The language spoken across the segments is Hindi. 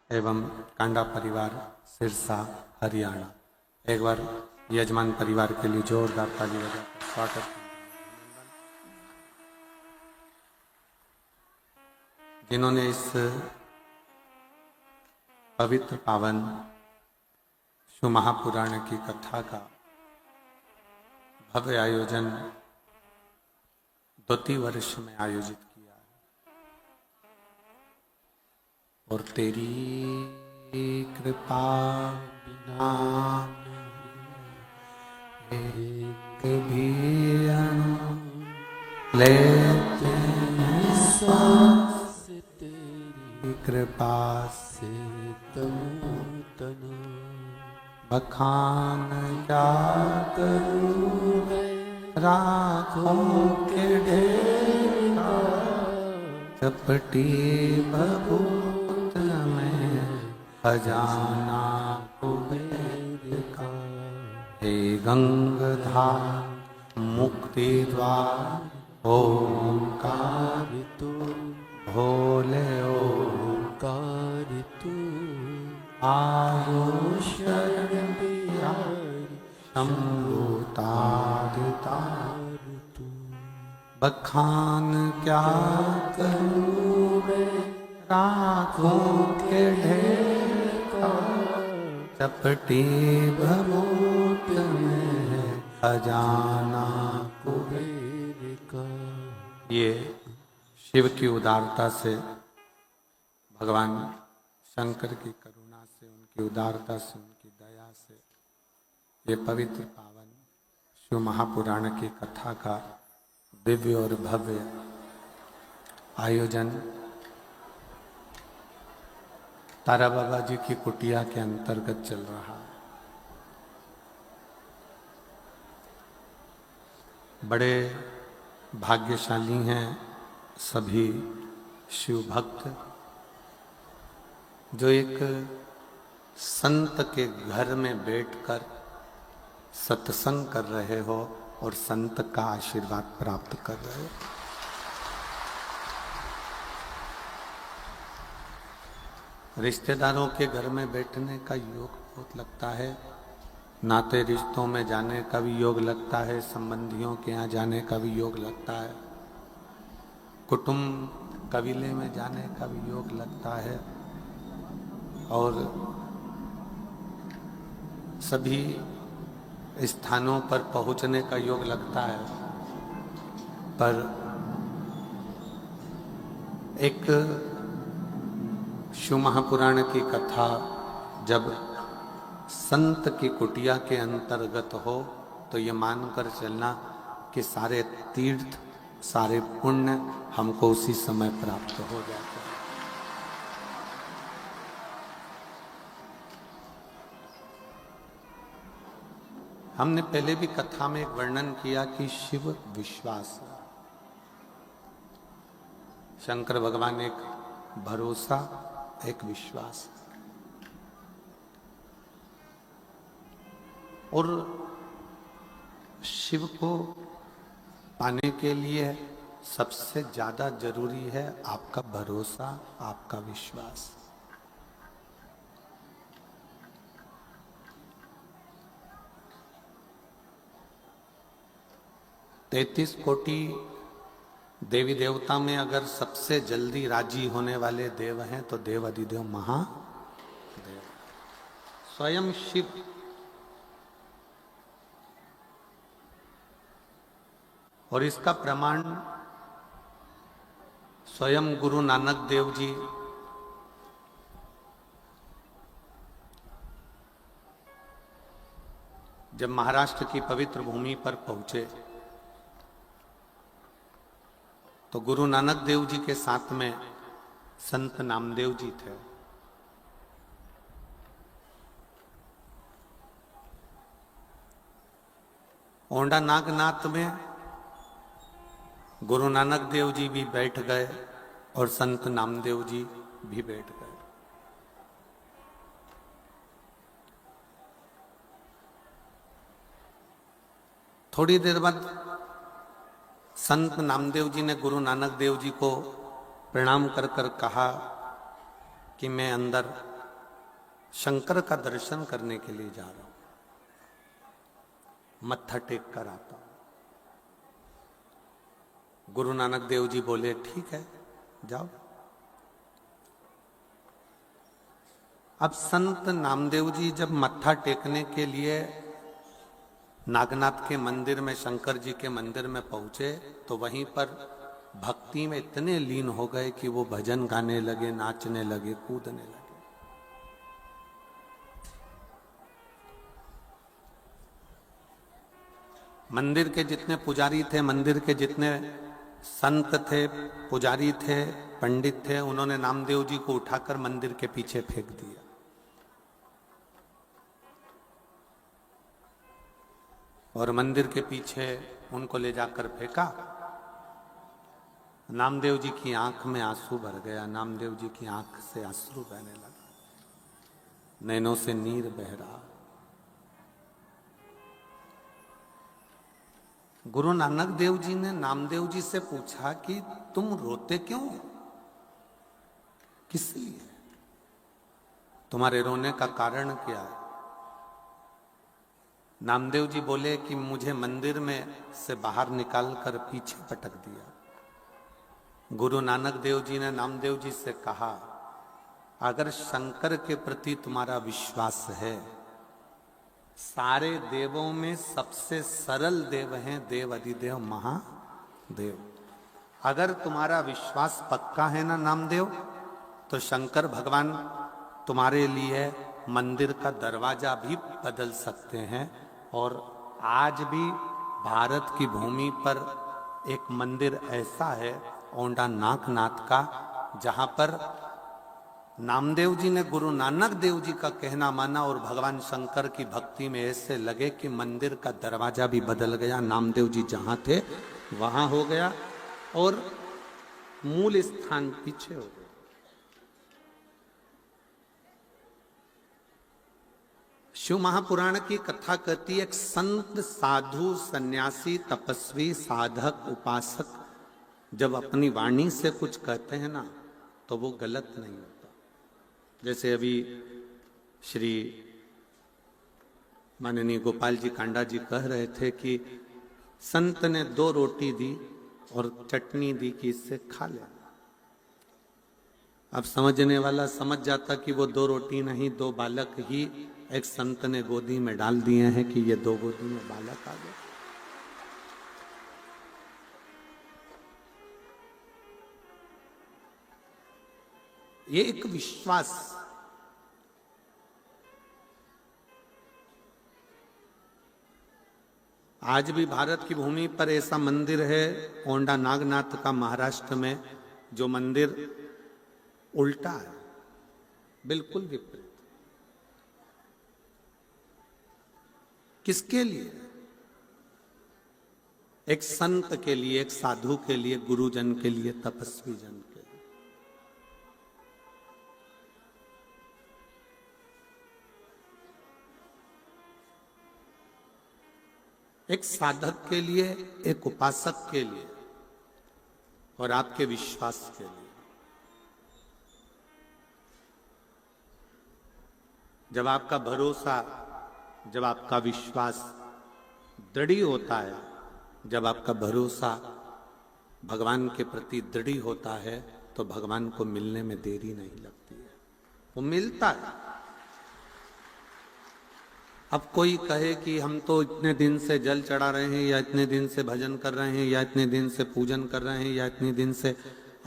एवं कांडा परिवार सिरसा हरियाणा। एक बार यजमान परिवार के लिए जोरदार ताली बजाकर स्वागत। जिन्होंने इस पवित्र पावन शिव महापुराण की कथा का भव्य आयोजन 2 वर्ष में आयोजित किया और तेरी कृपा बिना एक भी अणु लेते हैं सांस तेरी कृपा से तनु बखान क्या करूं मैं राखों के ढेर का चपटी भभूत में खजाना कुबेर का। हे गंगाधार मुक्ति द्वार ओंकार तू भोले ओंकार तू आयो शरण बिहारी शंभु तार तार तू। बखान क्या करूं मैं राखों के ढेर का चपटी भभूत में खजाना कुबेर का। ये शिव की उदारता से, भगवान शंकर की करुणा से, उनकी उदारता से, उनकी दया से ये पवित्र पावन शिव महापुराण की कथा का दिव्य और भव्य आयोजन तारा बाबा जी की कुटिया के अंतर्गत चल रहा है। बड़े भाग्यशाली हैं सभी शिव भक्त जो एक संत के घर में बैठकर सत्संग कर रहे हो और संत का आशीर्वाद प्राप्त कर रहे हो। रिश्तेदारों के घर में बैठने का योग बहुत लगता है, नाते रिश्तों में जाने का भी योग लगता है, संबंधियों के यहाँ जाने का भी योग लगता है, कुटुंब कबीले में जाने का भी योग लगता है और सभी स्थानों पर पहुंचने का योग लगता है। पर एक शिव महापुराण की कथा जब संत की कुटिया के अंतर्गत हो तो ये मानकर चलना कि सारे तीर्थ, सारे पुण्य हमको उसी समय प्राप्त हो जाते हैं। हमने पहले भी कथा में एक वर्णन किया कि शिव विश्वास, शंकर भगवान एक भरोसा, एक विश्वास। और शिव को पाने के लिए सबसे ज्यादा जरूरी है आपका भरोसा, आपका विश्वास। तैतीस कोटि देवी देवता में अगर सबसे जल्दी राजी होने वाले देव हैं तो देव अधिदेव महादेव स्वयं शिव। और इसका प्रमाण स्वयं गुरु नानक देव जी जब महाराष्ट्र की पवित्र भूमि पर पहुंचे तो गुरु नानक देव जी के साथ में संत नामदेव जी थे। ओंडा नागनाथ में गुरु नानक देव जी भी बैठ गए और संत नामदेव जी भी बैठ गए। थोड़ी देर बाद संत नामदेव जी ने गुरु नानक देव जी को प्रणाम कर कर कहा कि मैं अंदर शंकर का दर्शन करने के लिए जा रहा हूं, मत्था टेक कर आता हूं। गुरु नानक देव जी बोले ठीक है जाओ। अब संत नामदेव जी जब मत्था टेकने के लिए नागनाथ के मंदिर में, शंकर जी के मंदिर में पहुंचे तो वहीं पर भक्ति में इतने लीन हो गए कि वो भजन गाने लगे, नाचने लगे, कूदने लगे। मंदिर के जितने पुजारी थे, मंदिर के जितने संत थे, पुजारी थे, पंडित थे, उन्होंने नामदेव जी को उठाकर मंदिर के पीछे फेंक दिया। और मंदिर के पीछे उनको ले जाकर फेंका। नामदेव जी की आंख में आंसू भर गया, नामदेव जी की आंख से आंसू बहने लगा, नैनों से नीर बह रहा। गुरु नानक देव जी ने नामदेव जी से पूछा कि तुम रोते क्यों, किस लिए, तुम्हारे रोने का कारण क्या है? नामदेव जी बोले कि मुझे मंदिर में से बाहर निकालकर पीछे पटक दिया। गुरु नानक देव जी ने नामदेव जी से कहा, अगर शंकर के प्रति तुम्हारा विश्वास है, सारे देवों में सबसे सरल देव हैं देव अधिदेव महादेव। अगर तुम्हारा विश्वास पक्का है ना नामदेव, तो शंकर भगवान तुम्हारे लिए मंदिर का दरवाजा भी बदल सकते हैं। और आज भी भारत की भूमि पर एक मंदिर ऐसा है औंढा नागनाथ का, जहां पर नामदेव जी ने गुरु नानक देव जी का कहना माना और भगवान शंकर की भक्ति में ऐसे लगे कि मंदिर का दरवाजा भी बदल गया। नामदेव जी जहां थे वहां हो गया और मूल स्थान पीछे हो गया। शिव महापुराण की कथा कहती है, एक संत, साधु, सन्यासी, तपस्वी, साधक, उपासक जब अपनी वाणी से कुछ कहते हैं ना, तो वो गलत नहीं होता। जैसे अभी श्री माननीय गोपाल जी कांडा जी कह रहे थे कि संत ने 2 रोटी दी और चटनी दी कि इससे खा ले। अब समझने वाला समझ जाता कि वो 2 रोटी नहीं, 2 बालक ही एक संत ने गोदी में डाल दिए हैं कि ये 2 गोदी में बालक आ गए। ये एक विश्वास। आज भी भारत की भूमि पर ऐसा मंदिर है औंढा नागनाथ का, महाराष्ट्र में, जो मंदिर उल्टा है, बिल्कुल विपरीत। किसके लिए? एक संत के लिए, एक साधु के लिए, गुरुजन के लिए, तपस्वी जन के लिए। एक साधक के लिए, एक उपासक के लिए और आपके विश्वास के लिए। जब आपका भरोसा, जब आपका विश्वास दृढ़ होता है, जब आपका भरोसा भगवान के प्रति दृढ़ होता है, तो भगवान को मिलने में देरी नहीं लगती है, वो मिलता है। अब कोई कहे कि हम तो इतने दिन से जल चढ़ा रहे हैं, या इतने दिन से भजन कर रहे हैं, या इतने दिन से पूजन कर रहे हैं, या इतने दिन से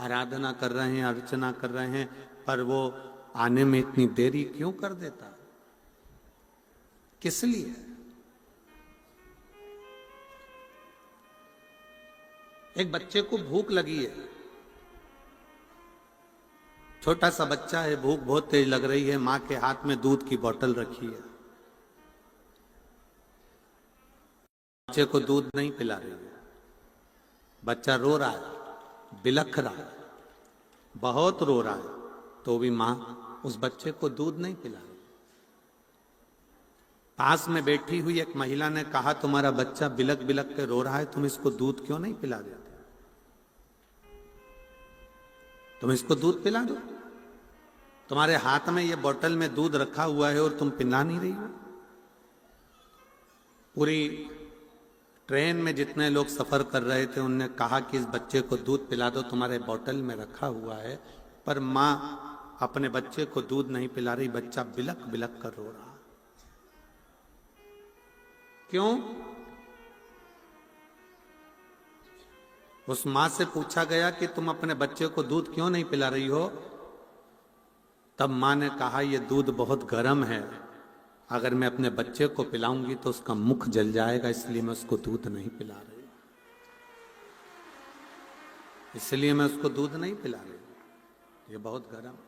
आराधना कर रहे हैं, अर्चना कर रहे हैं, पर वो आने में इतनी देरी क्यों कर देता है? किस लिए? एक बच्चे को भूख लगी है, छोटा सा बच्चा है, भूख बहुत तेज लग रही है, मां के हाथ में दूध की बोतल रखी है, बच्चे को दूध नहीं पिला रही है, बच्चा रो रहा है, बिलख रहा है, बहुत रो रहा है, तो भी मां उस बच्चे को दूध नहीं पिला रही। पास में बैठी हुई एक महिला ने कहा, तुम्हारा बच्चा बिलख बिलख के रो रहा है, तुम इसको दूध क्यों नहीं पिला देते? तुम इसको दूध पिला दो। तुम्हारे हाथ में ये बोतल में दूध रखा हुआ है और तुम पिला नहीं रही हो। पूरी ट्रेन में जितने लोग सफर कर रहे थे उनने कहा कि इस बच्चे को दूध पिला दो, तुम्हारे बोतल में रखा हुआ है, पर मां अपने बच्चे को दूध नहीं पिला रही, बच्चा बिलक बिलक कर रो रहा। क्यों? उस मां से पूछा गया कि तुम अपने बच्चे को दूध क्यों नहीं पिला रही हो? तब मां ने कहा यह दूध बहुत गर्म है, अगर मैं अपने बच्चे को पिलाऊंगी तो उसका मुख जल जाएगा, इसलिए मैं उसको दूध नहीं पिला रही, इसलिए मैं उसको दूध नहीं पिला रही, ये बहुत गर्म है।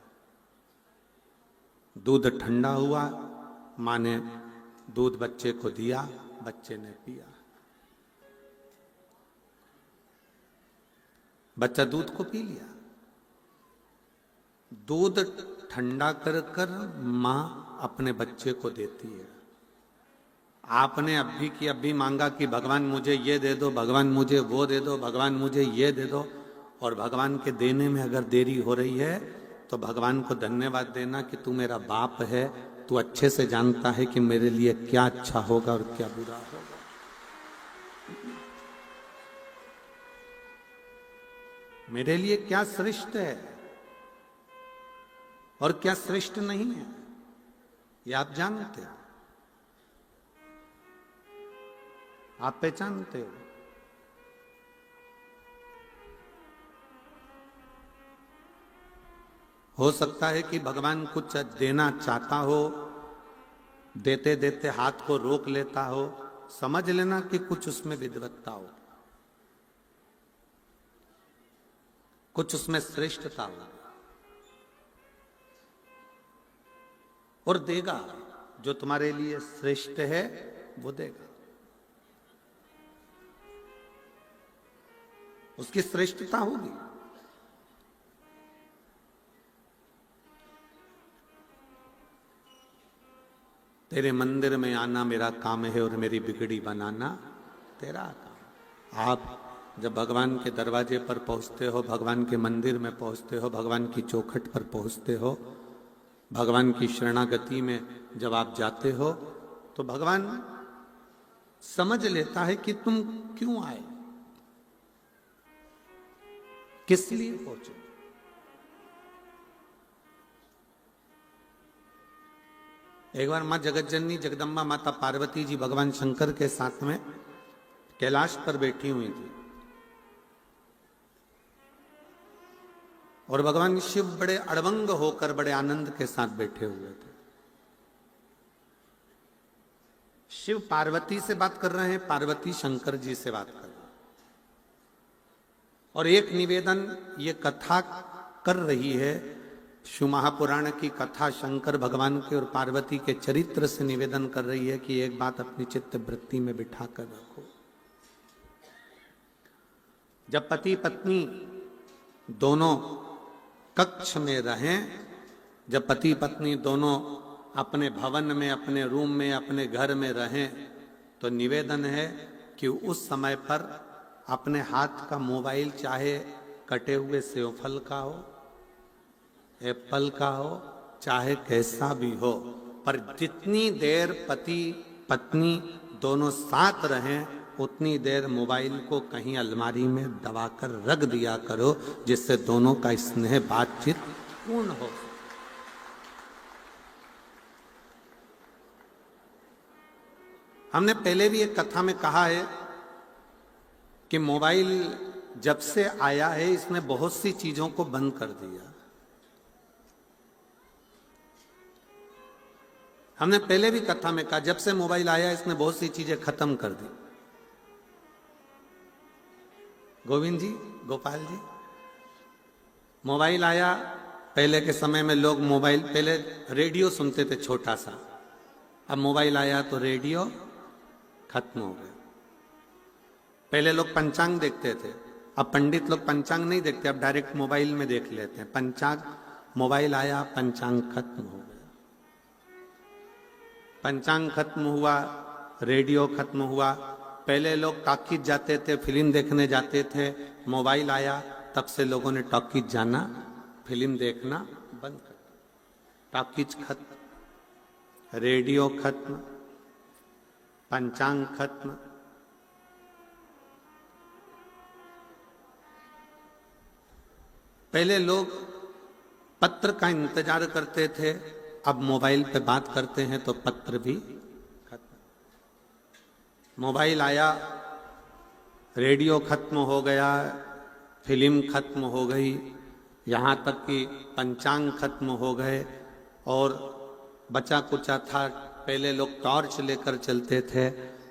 दूध ठंडा हुआ, मां ने दूध बच्चे को दिया, बच्चे ने पिया, बच्चा दूध को पी लिया। दूध ठंडा कर कर मां अपने बच्चे को देती है। आपने अभी की अभी मांगा कि भगवान मुझे ये दे दो, भगवान मुझे वो दे दो, भगवान मुझे ये दे दो, और भगवान के देने में अगर देरी हो रही है तो भगवान को धन्यवाद देना कि तू मेरा बाप है, तू अच्छे से जानता है कि मेरे लिए क्या अच्छा होगा और क्या बुरा होगा। मेरे लिए क्या श्रेष्ठ है और क्या श्रेष्ठ नहीं है, ये आप जानते हो, आप पहचानते हो। हो सकता है कि भगवान कुछ देना चाहता हो, देते देते हाथ को रोक लेता हो, समझ लेना कि कुछ उसमें विद्वत्ता हो, कुछ उसमें श्रेष्ठता हो, और देगा जो तुम्हारे लिए श्रेष्ठ है वो देगा, उसकी श्रेष्ठता होगी। तेरे मंदिर में आना मेरा काम है और मेरी बिगड़ी बनाना तेरा काम। आप जब भगवान के दरवाजे पर पहुंचते हो, भगवान के मंदिर में पहुंचते हो, भगवान की चौखट पर पहुंचते हो, भगवान की शरणागति में जब आप जाते हो, तो भगवान समझ लेता है कि तुम क्यों आए, किस लिए पहुंचे। एक बार मां जगतजननी जगदम्बा माता पार्वती जी भगवान शंकर के साथ में कैलाश पर बैठी हुई थी, और भगवान शिव बड़े अड़बंग होकर बड़े आनंद के साथ बैठे हुए थे। शिव पार्वती से बात कर रहे हैं, पार्वती शंकर जी से बात कर रहे हैं, और एक निवेदन ये कथा कर रही है, शिव महापुराण की कथा शंकर भगवान के और पार्वती के चरित्र से निवेदन कर रही है कि एक बात अपनी चित्त वृत्ति में बिठा कर रखो। जब पति पत्नी दोनों कक्ष में रहें, जब पति पत्नी दोनों अपने भवन में, अपने रूम में, अपने घर में रहें, तो निवेदन है कि उस समय पर अपने हाथ का मोबाइल चाहे कटे हुए सेवफल का हो, एप्पल का हो, चाहे कैसा भी हो, पर जितनी देर पति पत्नी दोनों साथ रहें उतनी देर मोबाइल को कहीं अलमारी में दबाकर रख दिया करो, जिससे दोनों का स्नेह बातचीत पूर्ण हो। हमने पहले भी एक कथा में कहा है कि मोबाइल जब से आया है इसने बहुत सी चीजों को बंद कर दिया। हमने पहले भी कथा में कहा जब से मोबाइल आया इसने बहुत सी चीजें खत्म कर दी। गोविंद जी, गोपाल जी, मोबाइल आया, पहले के समय में लोग मोबाइल, पहले रेडियो सुनते थे छोटा सा, अब मोबाइल आया तो रेडियो खत्म हो गया। पहले लोग पंचांग देखते थे, अब पंडित लोग पंचांग नहीं देखते, अब डायरेक्ट मोबाइल में देख लेते हैं। पंचांग, मोबाइल आया, पंचांग खत्म हो गया। पंचांग खत्म हुआ, रेडियो खत्म हुआ। पहले लोग टॉकीज जाते थे, फिल्म देखने जाते थे, मोबाइल आया तब से लोगों ने टॉकीज जाना, फिल्म देखना बंद कर दिया। टॉकीज खत्म, रेडियो खत्म, पंचांग खत्म, पहले लोग पत्र का इंतजार करते थे, अब मोबाइल पे बात करते हैं तो पत्र भी खत्म। मोबाइल आया, रेडियो खत्म हो गया, फिल्म खत्म हो गई, यहाँ तक कि पंचांग खत्म हो गए, और बचा कुचा था। पहले लोग टॉर्च लेकर चलते थे,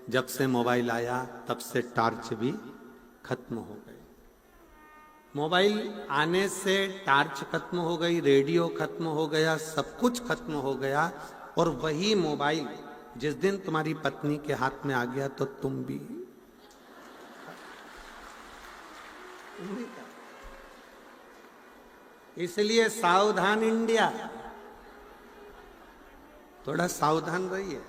जब से मोबाइल आया तब से टॉर्च भी खत्म हो गई। मोबाइल आने से टॉर्च खत्म हो गई, रेडियो खत्म हो गया, सब कुछ खत्म हो गया। और वही मोबाइल जिस दिन तुम्हारी पत्नी के हाथ में आ गया तो तुम भी। इसलिए सावधान इंडिया, थोड़ा सावधान रहिए।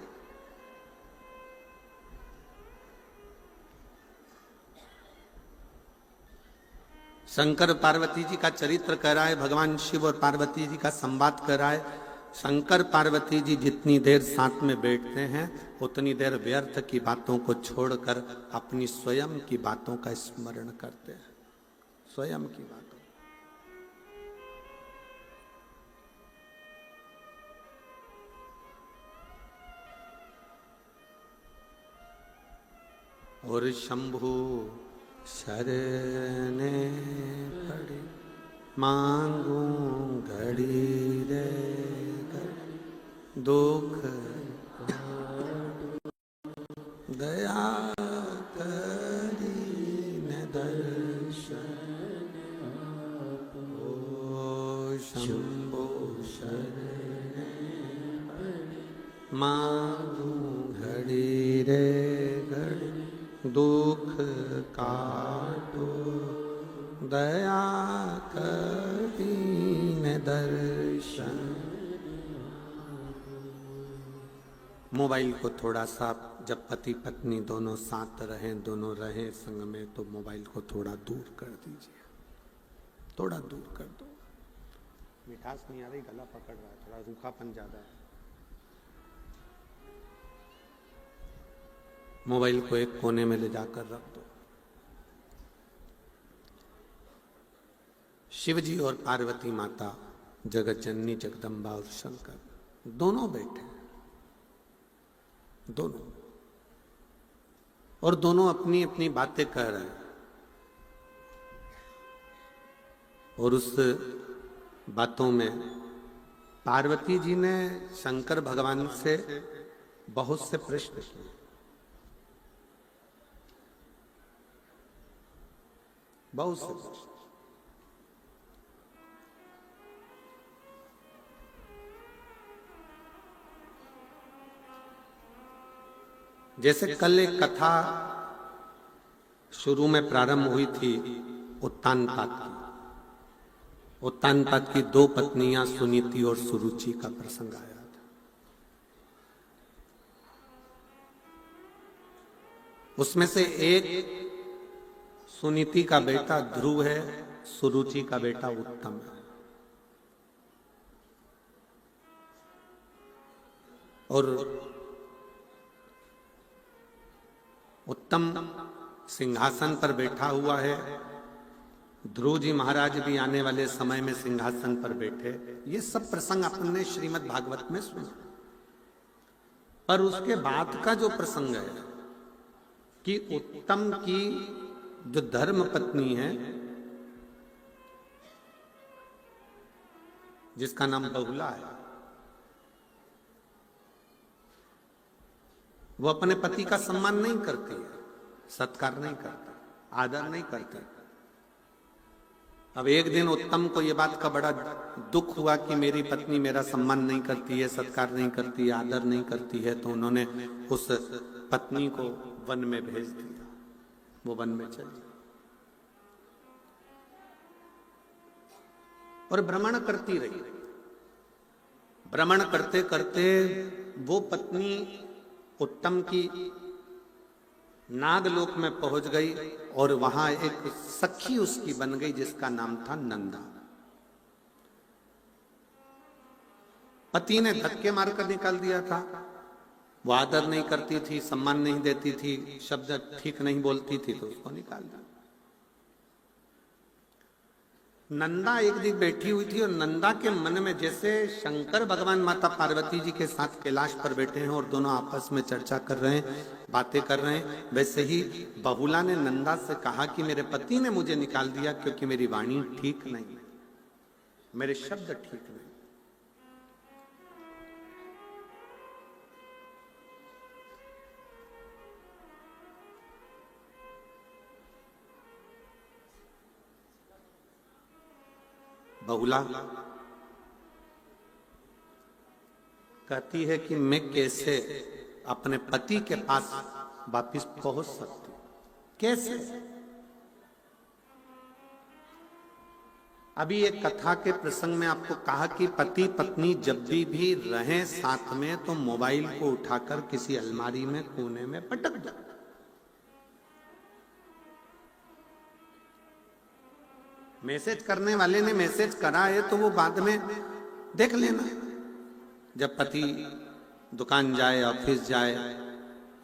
शंकर पार्वती जी का चरित्र कर रहा है, भगवान शिव और पार्वती जी का संवाद कर रहा है। शंकर पार्वती जी जितनी देर साथ में बैठते हैं उतनी देर व्यर्थ की बातों को छोड़कर अपनी स्वयं की बातों का स्मरण करते हैं, स्वयं की बातों। और शंभु शरणे पड़ी मांगू घड़ी रे घड़ी, दुख दया करी न दर्शन। ओ शंभो शरणे पड़ी मांगू घड़ी रे घड़ी, दुख काटो दया करीन दर्शन। मोबाइल को थोड़ा सा, जब पति पत्नी दोनों साथ रहें, दोनों रहें संग में, तो मोबाइल को थोड़ा दूर कर दीजिए, थोड़ा दूर कर दो। मिठास नहीं आ रही, गला पकड़ रहा है, थोड़ा रूखापन ज्यादा है। मोबाइल को एक कोने में ले जाकर रख दो। शिवजी और पार्वती माता, जगत जननी जगदम्बा और शंकर दोनों बैठे, दोनों, और दोनों अपनी अपनी बातें कह रहे हैं। और उस बातों में पार्वती जी ने शंकर भगवान से बहुत से प्रश्न किए। बहुत से प्रश्न। जैसे कल एक कथा शुरू में प्रारंभ हुई थी उत्तानपाद की। उत्तानपाद की दो पत्नियां सुनीति और सुरुचि का प्रसंग आया था। उसमें से एक सुनीति का बेटा ध्रुव है, सुरुचि का बेटा उत्तम है। और उत्तम सिंहासन पर बैठा हुआ है, ध्रुव जी महाराज भी आने वाले समय में सिंहासन पर बैठे। ये सब प्रसंग अपने श्रीमद् भागवत में सुना। पर उसके बाद का जो प्रसंग है कि उत्तम की जो धर्म पत्नी है, जिसका नाम बहुला है, वो अपने पति का सम्मान नहीं करती है, सत्कार नहीं करती, आदर नहीं करती। अब एक दिन उत्तम को ये बात का बड़ा दुख हुआ कि मेरी पत्नी मेरा सम्मान नहीं करती है, सत्कार नहीं करती है, आदर नहीं करती है, तो उन्होंने उस पत्नी को वन में भेज दिया। वो वन में चली और भ्रमण करती रही। भ्रमण करते करते वो पत्नी उत्तम की नागलोक में पहुंच गई और वहां एक सखी उसकी बन गई जिसका नाम था नंदा। पति ने धक्के मारकर निकाल दिया था। वो आदर नहीं करती थी, सम्मान नहीं देती थी, शब्द ठीक नहीं बोलती थी, तो उसको निकाल दिया। नंदा एक दिन बैठी हुई थी और नंदा के मन में, जैसे शंकर भगवान माता पार्वती जी के साथ कैलाश पर बैठे हैं और दोनों आपस में चर्चा कर रहे हैं, बातें कर रहे हैं, वैसे ही बहुला ने नंदा से कहा कि मेरे पति ने मुझे निकाल दिया क्योंकि मेरी वाणी ठीक नहीं, मेरे शब्द ठीक नहीं। बहुला कहती है कि मैं कैसे अपने पति के पास वापिस पहुंच सकती, कैसे? अभी एक कथा के प्रसंग में आपको कहा कि पति पत्नी जब भी रहें साथ में तो मोबाइल को उठाकर किसी अलमारी में कोने में पटक दो। मैसेज करने वाले ने मैसेज करा है तो वो बाद में देख लेना। जब पति दुकान जाए, ऑफिस जाए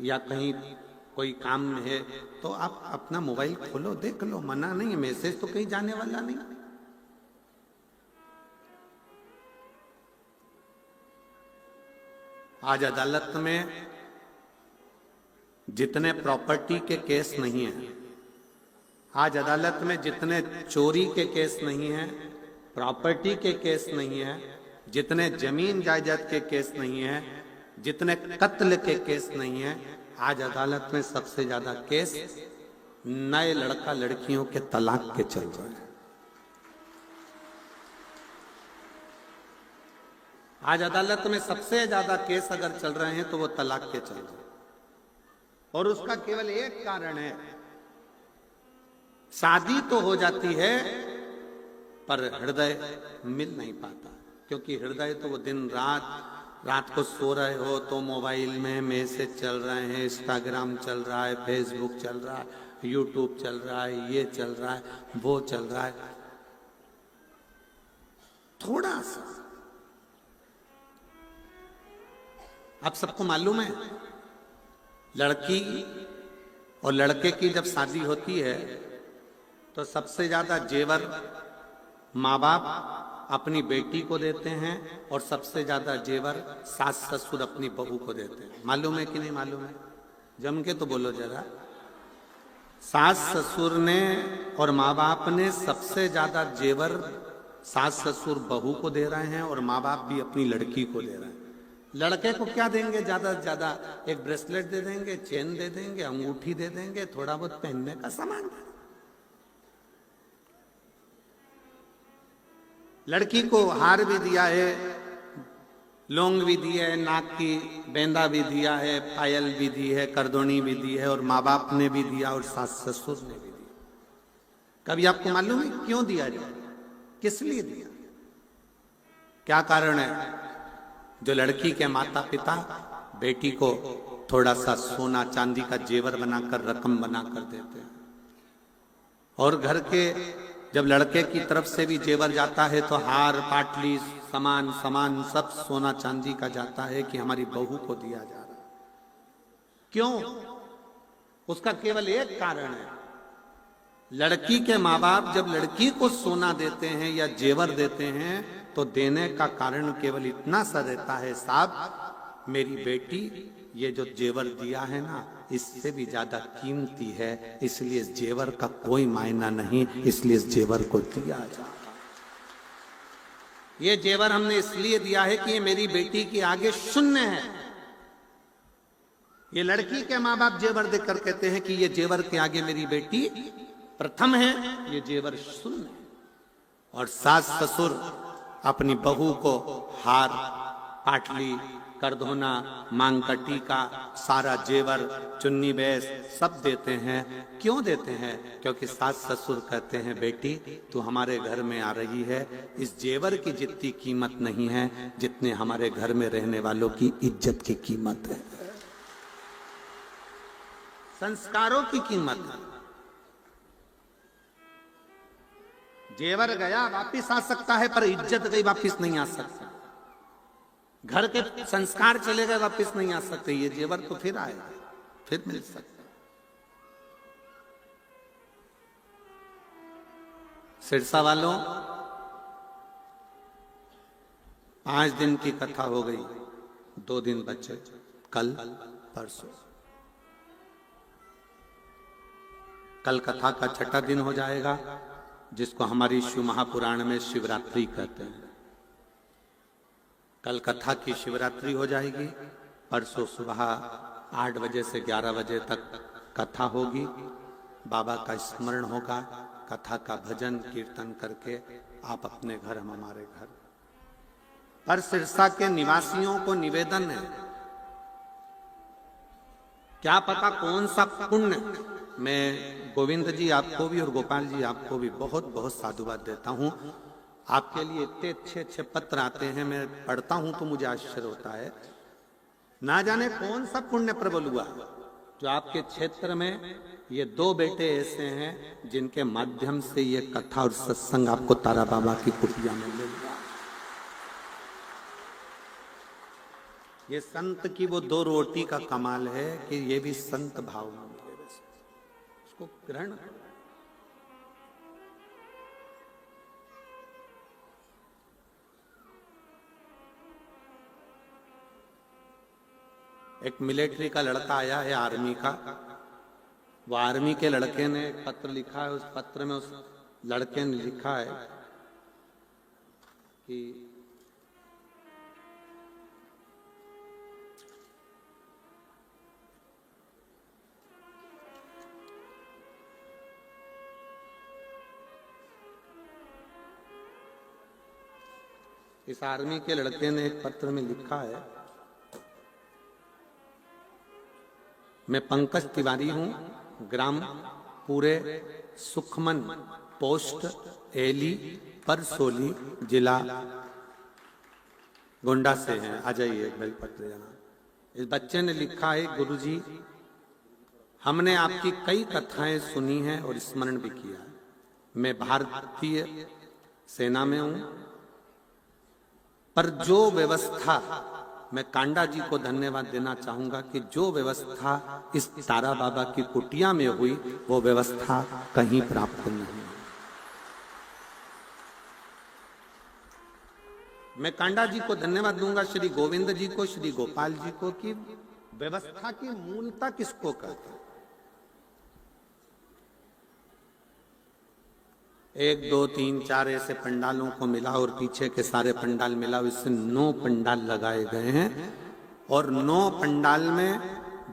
या कहीं कोई काम है तो आप अपना मोबाइल खोलो, देख लो, मना नहीं है, मैसेज तो कहीं जाने वाला नहीं। आज अदालत में जितने प्रॉपर्टी के केस नहीं है, आज अदालत में जितने चोरी के केस नहीं है, प्रॉपर्टी के केस नहीं है, जितने जमीन जायदाद के केस नहीं है, जितने कत्ल के केस नहीं है, आज अदालत में सबसे ज्यादा केस नए लड़का लड़कियों के तलाक के चल रहे हैं। आज अदालत में सबसे ज्यादा केस अगर चल रहे हैं तो वो तलाक के चल रहे हैं, और उसका केवल एक कारण है, शादी तो हो जाती है पर हृदय मिल नहीं पाता। क्योंकि हृदय तो वो दिन रात को सो रहे हो तो मोबाइल में मैसेज चल रहे हैं, इंस्टाग्राम चल रहा है, फेसबुक चल रहा है, यूट्यूब चल रहा है, ये चल रहा है, वो चल रहा है। थोड़ा सा आप सबको मालूम है, लड़की और लड़के की जब शादी होती है तो सबसे ज्यादा जेवर माँ बाप अपनी बेटी को देते हैं और सबसे ज्यादा जेवर सास ससुर अपनी बहू को देते हैं। मालूम है कि नहीं मालूम है? जम के तो बोलो जरा। सास ससुर ने और माँ बाप ने सबसे ज्यादा जेवर सास ससुर बहू को दे रहे हैं और माँ बाप भी अपनी लड़की को दे रहे हैं। लड़के को क्या देंगे? ज्यादा से ज्यादा एक ब्रेसलेट दे देंगे, चेन दे देंगे, अंगूठी दे देंगे, थोड़ा बहुत पहनने का सामान। लड़की को हार भी दिया है, लौंग भी दिया है, नाक की बेंदा भी दिया है, पायल भी दी है, करदोनी भी दी है, और माँ बाप ने भी दिया और सास ससुर ने भी दिया। कभी आपको मालूम है क्यों दिया जाए? किस लिए दिया? क्या कारण है? जो लड़की के माता पिता बेटी को थोड़ा सा सोना चांदी का जेवर बनाकर, रकम बनाकर देते हैं, और घर के जब लड़के की तरफ से भी जेवर जाता है तो हार पाटली सामान सब सोना चांदी का जाता है कि हमारी बहू को दिया जा रहा है। क्यों? उसका केवल एक कारण है, लड़की के माँ बाप जब लड़की को सोना देते हैं या जेवर देते हैं तो देने का कारण केवल इतना सा रहता है, साहब मेरी बेटी ये जो जेवर दिया है ना इससे भी ज्यादा कीमती है, इसलिए इस जेवर का कोई मायना नहीं, इसलिए इस जेवर को दिया जाता। ये जेवर हमने इसलिए दिया है कि ये मेरी बेटी के आगे शून्य है। ये लड़की के माँ बाप जेवर देकर कहते हैं कि ये जेवर के आगे मेरी बेटी प्रथम है, ये जेवर शून्य है। और सास ससुर अपनी बहू को हार पाटली करधोना मांग का टीका सारा जेवर चुन्नी बेस सब देते हैं। क्यों देते हैं? क्योंकि सास ससुर कहते हैं बेटी तू हमारे घर में आ रही है, इस जेवर की जितनी कीमत नहीं है जितने हमारे घर में रहने वालों की इज्जत की कीमत है, संस्कारों की कीमत है। जेवर गया वापिस आ सकता है पर इज्जत गई वापिस नहीं आ सकता। घर के संस्कार चले गए, वापस नहीं आ सकते। ये जेवर तो फिर आएगा, फिर मिल सकता। सिरसा वालों, 5 दिन की कथा हो गई, 2 दिन बचे, कल परसों। कल कथा का 6ठा दिन हो जाएगा, जिसको हमारी शिव महापुराण में शिवरात्रि कहते हैं। कल कथा की शिवरात्रि हो जाएगी। परसों सुबह 8 बजे से 11 बजे तक कथा होगी। बाबा का स्मरण होगा। कथा का भजन कीर्तन करके आप अपने घर, हम हमारे घर। पर सिरसा के निवासियों को निवेदन है, क्या पता कौन सा पुण्य। मैं गोविंद जी आपको भी और गोपाल जी आपको भी बहुत बहुत साधुवाद देता हूं। आपके लिए इतने अच्छे अच्छे पत्र आते हैं, मैं पढ़ता हूं तो मुझे आश्चर्य होता है। ना जाने कौन सा पुण्य प्रबल हुआ जो आपके क्षेत्र में ये 2 बेटे ऐसे हैं जिनके माध्यम से ये कथा और सत्संग आपको तारा बाबा की कुटिया में मिल रहा। ये संत की वो 2 रोटी का कमाल है कि ये भी संत भाव में मिले, उसको ग्रहण करो। एक मिलिट्री का लड़का आया है, आर्मी का। वो आर्मी के लड़के ने एक पत्र लिखा है। उस पत्र में उस लड़के ने लिखा है कि इस आर्मी के लड़के ने एक पत्र में लिखा है, मैं पंकज तिवारी हूं, ग्राम पूरे सुखमन, पोस्ट एली परसोली, जिला गोंडा से हैं। आ जाइए भाई पत्र जाना। इस बच्चे ने लिखा है, गुरुजी हमने आपकी कई कथाएं सुनी हैं और स्मरण भी किया है। मैं भारतीय सेना में हूं, पर जो व्यवस्था, मैं कांडा जी को धन्यवाद देना चाहूंगा कि जो व्यवस्था इस तारा बाबा की कुटिया में हुई वो व्यवस्था कहीं प्राप्त नहीं। मैं कांडा जी को धन्यवाद दूंगा, श्री गोविंद जी को, श्री गोपाल जी को, कि व्यवस्था की मूलता किसको कहते हैं। 1 2 3 4 ऐसे पंडालों को मिला और पीछे के सारे पंडाल मिला, इससे 9 पंडाल लगाए गए हैं। और 9 पंडाल में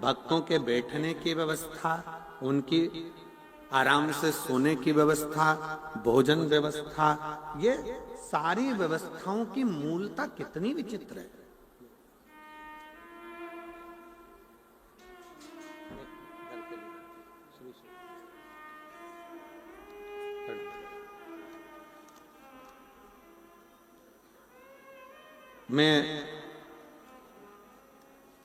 भक्तों के बैठने की व्यवस्था, उनकी आराम से सोने की व्यवस्था, भोजन व्यवस्था, ये सारी व्यवस्थाओं की मूलता कितनी विचित्र है। मैं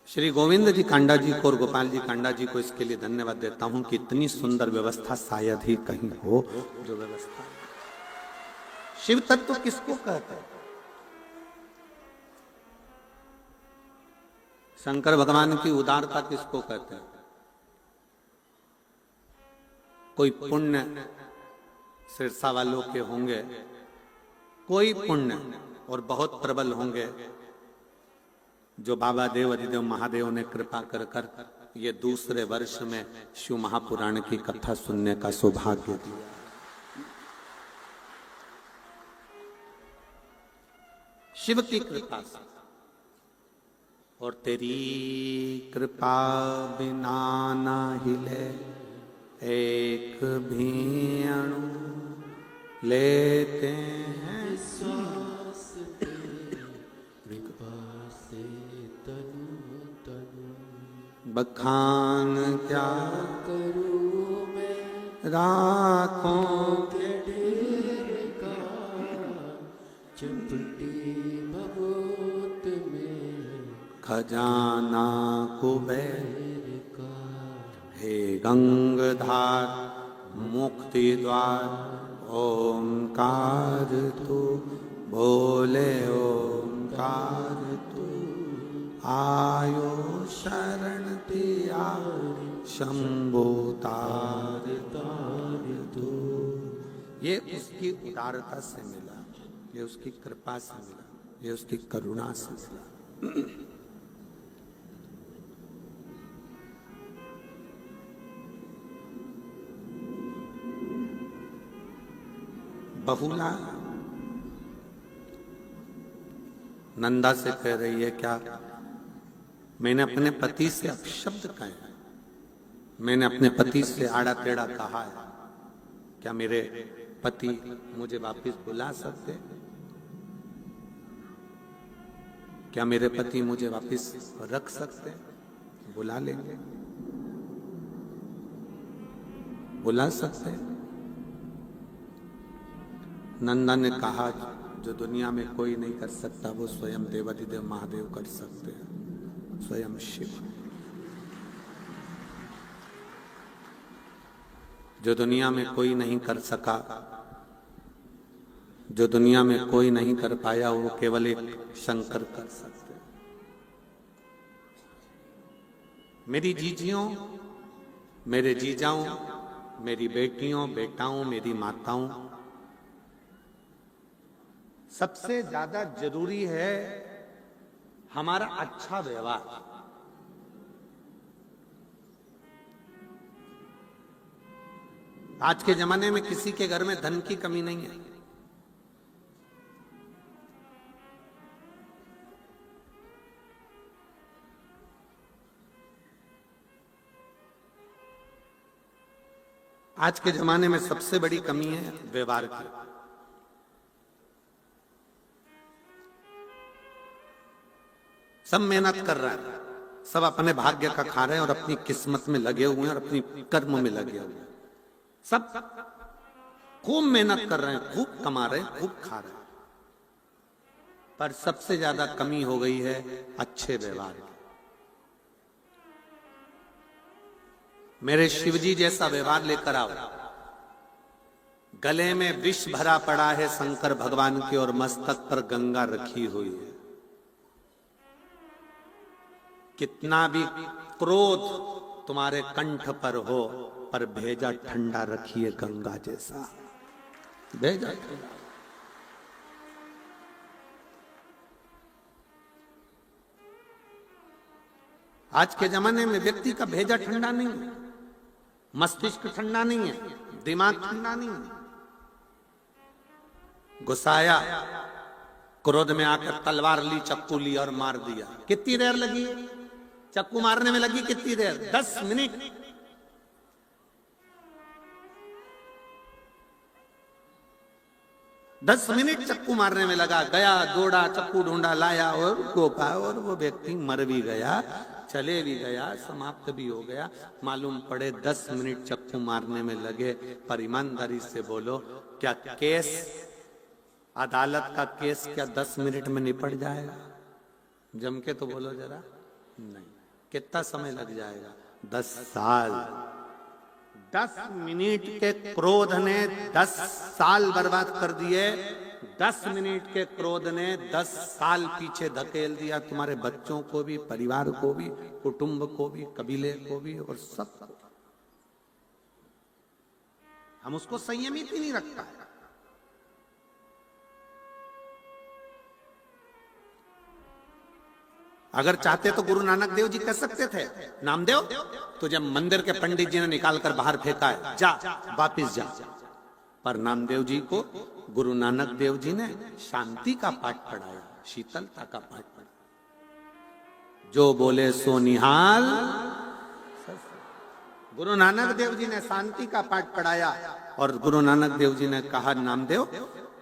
श्री गोविंद जी कांडा जी को और गोपाल जी कांडा जी को इसके लिए धन्यवाद देता हूं कि इतनी सुंदर व्यवस्था शायद ही कहीं हो। जो व्यवस्था शिव तत्व किसको कहते हैं? शंकर भगवान की उदारता किसको कहते हैं? कोई पुण्य सिरसा वालों के होंगे, कोई पुण्य और बहुत प्रबल होंगे जो बाबा देव अधिदेव महादेव ने कृपा कर कर ये दूसरे वर्ष में शिव महापुराण की कथा सुनने का सौभाग्य दिया। शिव की कृपा से, और तेरी कृपा बिना ना हिले एक भी अणु, लेते हैं बखान क्या करूं मैं राखों के ढेर का, चपटी भभूत में खजाना कुबेर का। हे गंगधार मुक्ति द्वार ओंकार तू, बोले ओंकार तू। आयो शरण तियारी शंभो तार तार दो। ये उसकी उदारता से मिला, ये उसकी कृपा से मिला, ये उसकी करुणा से मिला। बहुला नंदा से कह रही है, क्या मैंने अपने पति से अपशब्द कहे, मैंने अपने पति से आड़ा टेढ़ा कहा है, क्या मेरे पति मुझे वापस बुला सकते? क्या मेरे पति मुझे वापस रख सकते? बुला लेंगे, बुला सकते। नंदा ने कहा, जो दुनिया में कोई नहीं कर सकता वो स्वयं देवाधिदेव महादेव कर सकते हैं, स्वयं शिव। जो दुनिया में कोई नहीं कर सका, जो दुनिया में कोई नहीं कर पाया, वो केवल एक शंकर कर सकते हैं। मेरी जीजियों, मेरे जीजाओं, मेरी बेटियों, बेटाओं, मेरी माताओं, सबसे ज्यादा जरूरी है हमारा अच्छा व्यवहार। आज के जमाने में किसी के घर में धन की कमी नहीं है। आज के जमाने में सबसे बड़ी कमी है व्यवहार की। सब मेहनत कर रहा है, सब अपने भाग्य का खा रहे हैं और अपनी किस्मत में लगे हुए हैं और अपनी कर्म में लगे हुए हैं। सब खूब मेहनत कर रहे हैं, खूब कमा रहे हैं, खूब खा रहे हैं, पर सबसे ज्यादा कमी हो गई है अच्छे व्यवहार की। मेरे शिवजी जैसा व्यवहार लेकर आओ। गले में विष भरा पड़ा है शंकर भगवान के और मस्तक पर गंगा रखी हुई है। कितना भी क्रोध तुम्हारे कंठ पर हो, पर भेजा ठंडा रखिए गंगा जैसा, भेजा ठंडा। आज के जमाने में व्यक्ति का भेजा ठंडा नहीं है, मस्तिष्क ठंडा नहीं है, दिमाग ठंडा नहीं है। गुस्साया, क्रोध में आकर तलवार ली, चक्कू ली और मार दिया। कितनी देर लगी चक्कू मारने में? लगी कितनी देर? 10 मिनट। 10 मिनट चक्कू मारने में लगा। गया, दौड़ा, चक्कू ढूंढा, लाया और गोपा, और वो व्यक्ति मर भी गया, चले भी गया, समाप्त भी हो गया। मालूम पड़े 10 मिनट चक्कू मारने में लगे। पर ईमानदारी से बोलो, क्या केस, अदालत का केस क्या 10 मिनट में निपट जाएगा? जम के तो बोलो जरा। नहीं। कितना समय लग जाएगा? 10 साल। 10 मिनट के क्रोध ने 10 साल बर्बाद कर दिए। 10 मिनट के क्रोध ने 10 साल पीछे धकेल दिया, तुम्हारे बच्चों को भी, परिवार को भी, कुटुंब को भी, कबीले को भी, और सब। हम उसको संयमित ही नहीं रखता है। अगर चाहते तो गुरु नानक देव जी कह सकते थे, नामदेव तुझे मंदिर के पंडित जी ने निकालकर बाहर फेंका है, जा वापिस जा। पर नामदेव जी को गुरु नानक देव जी ने शांति का पाठ पढ़ाया, शीतलता का पाठ पढ़ाया। जो बोले सो निहाल। गुरु नानक देव जी ने शांति का पाठ पढ़ाया और गुरु नानक देव जी ने कहा, नामदेव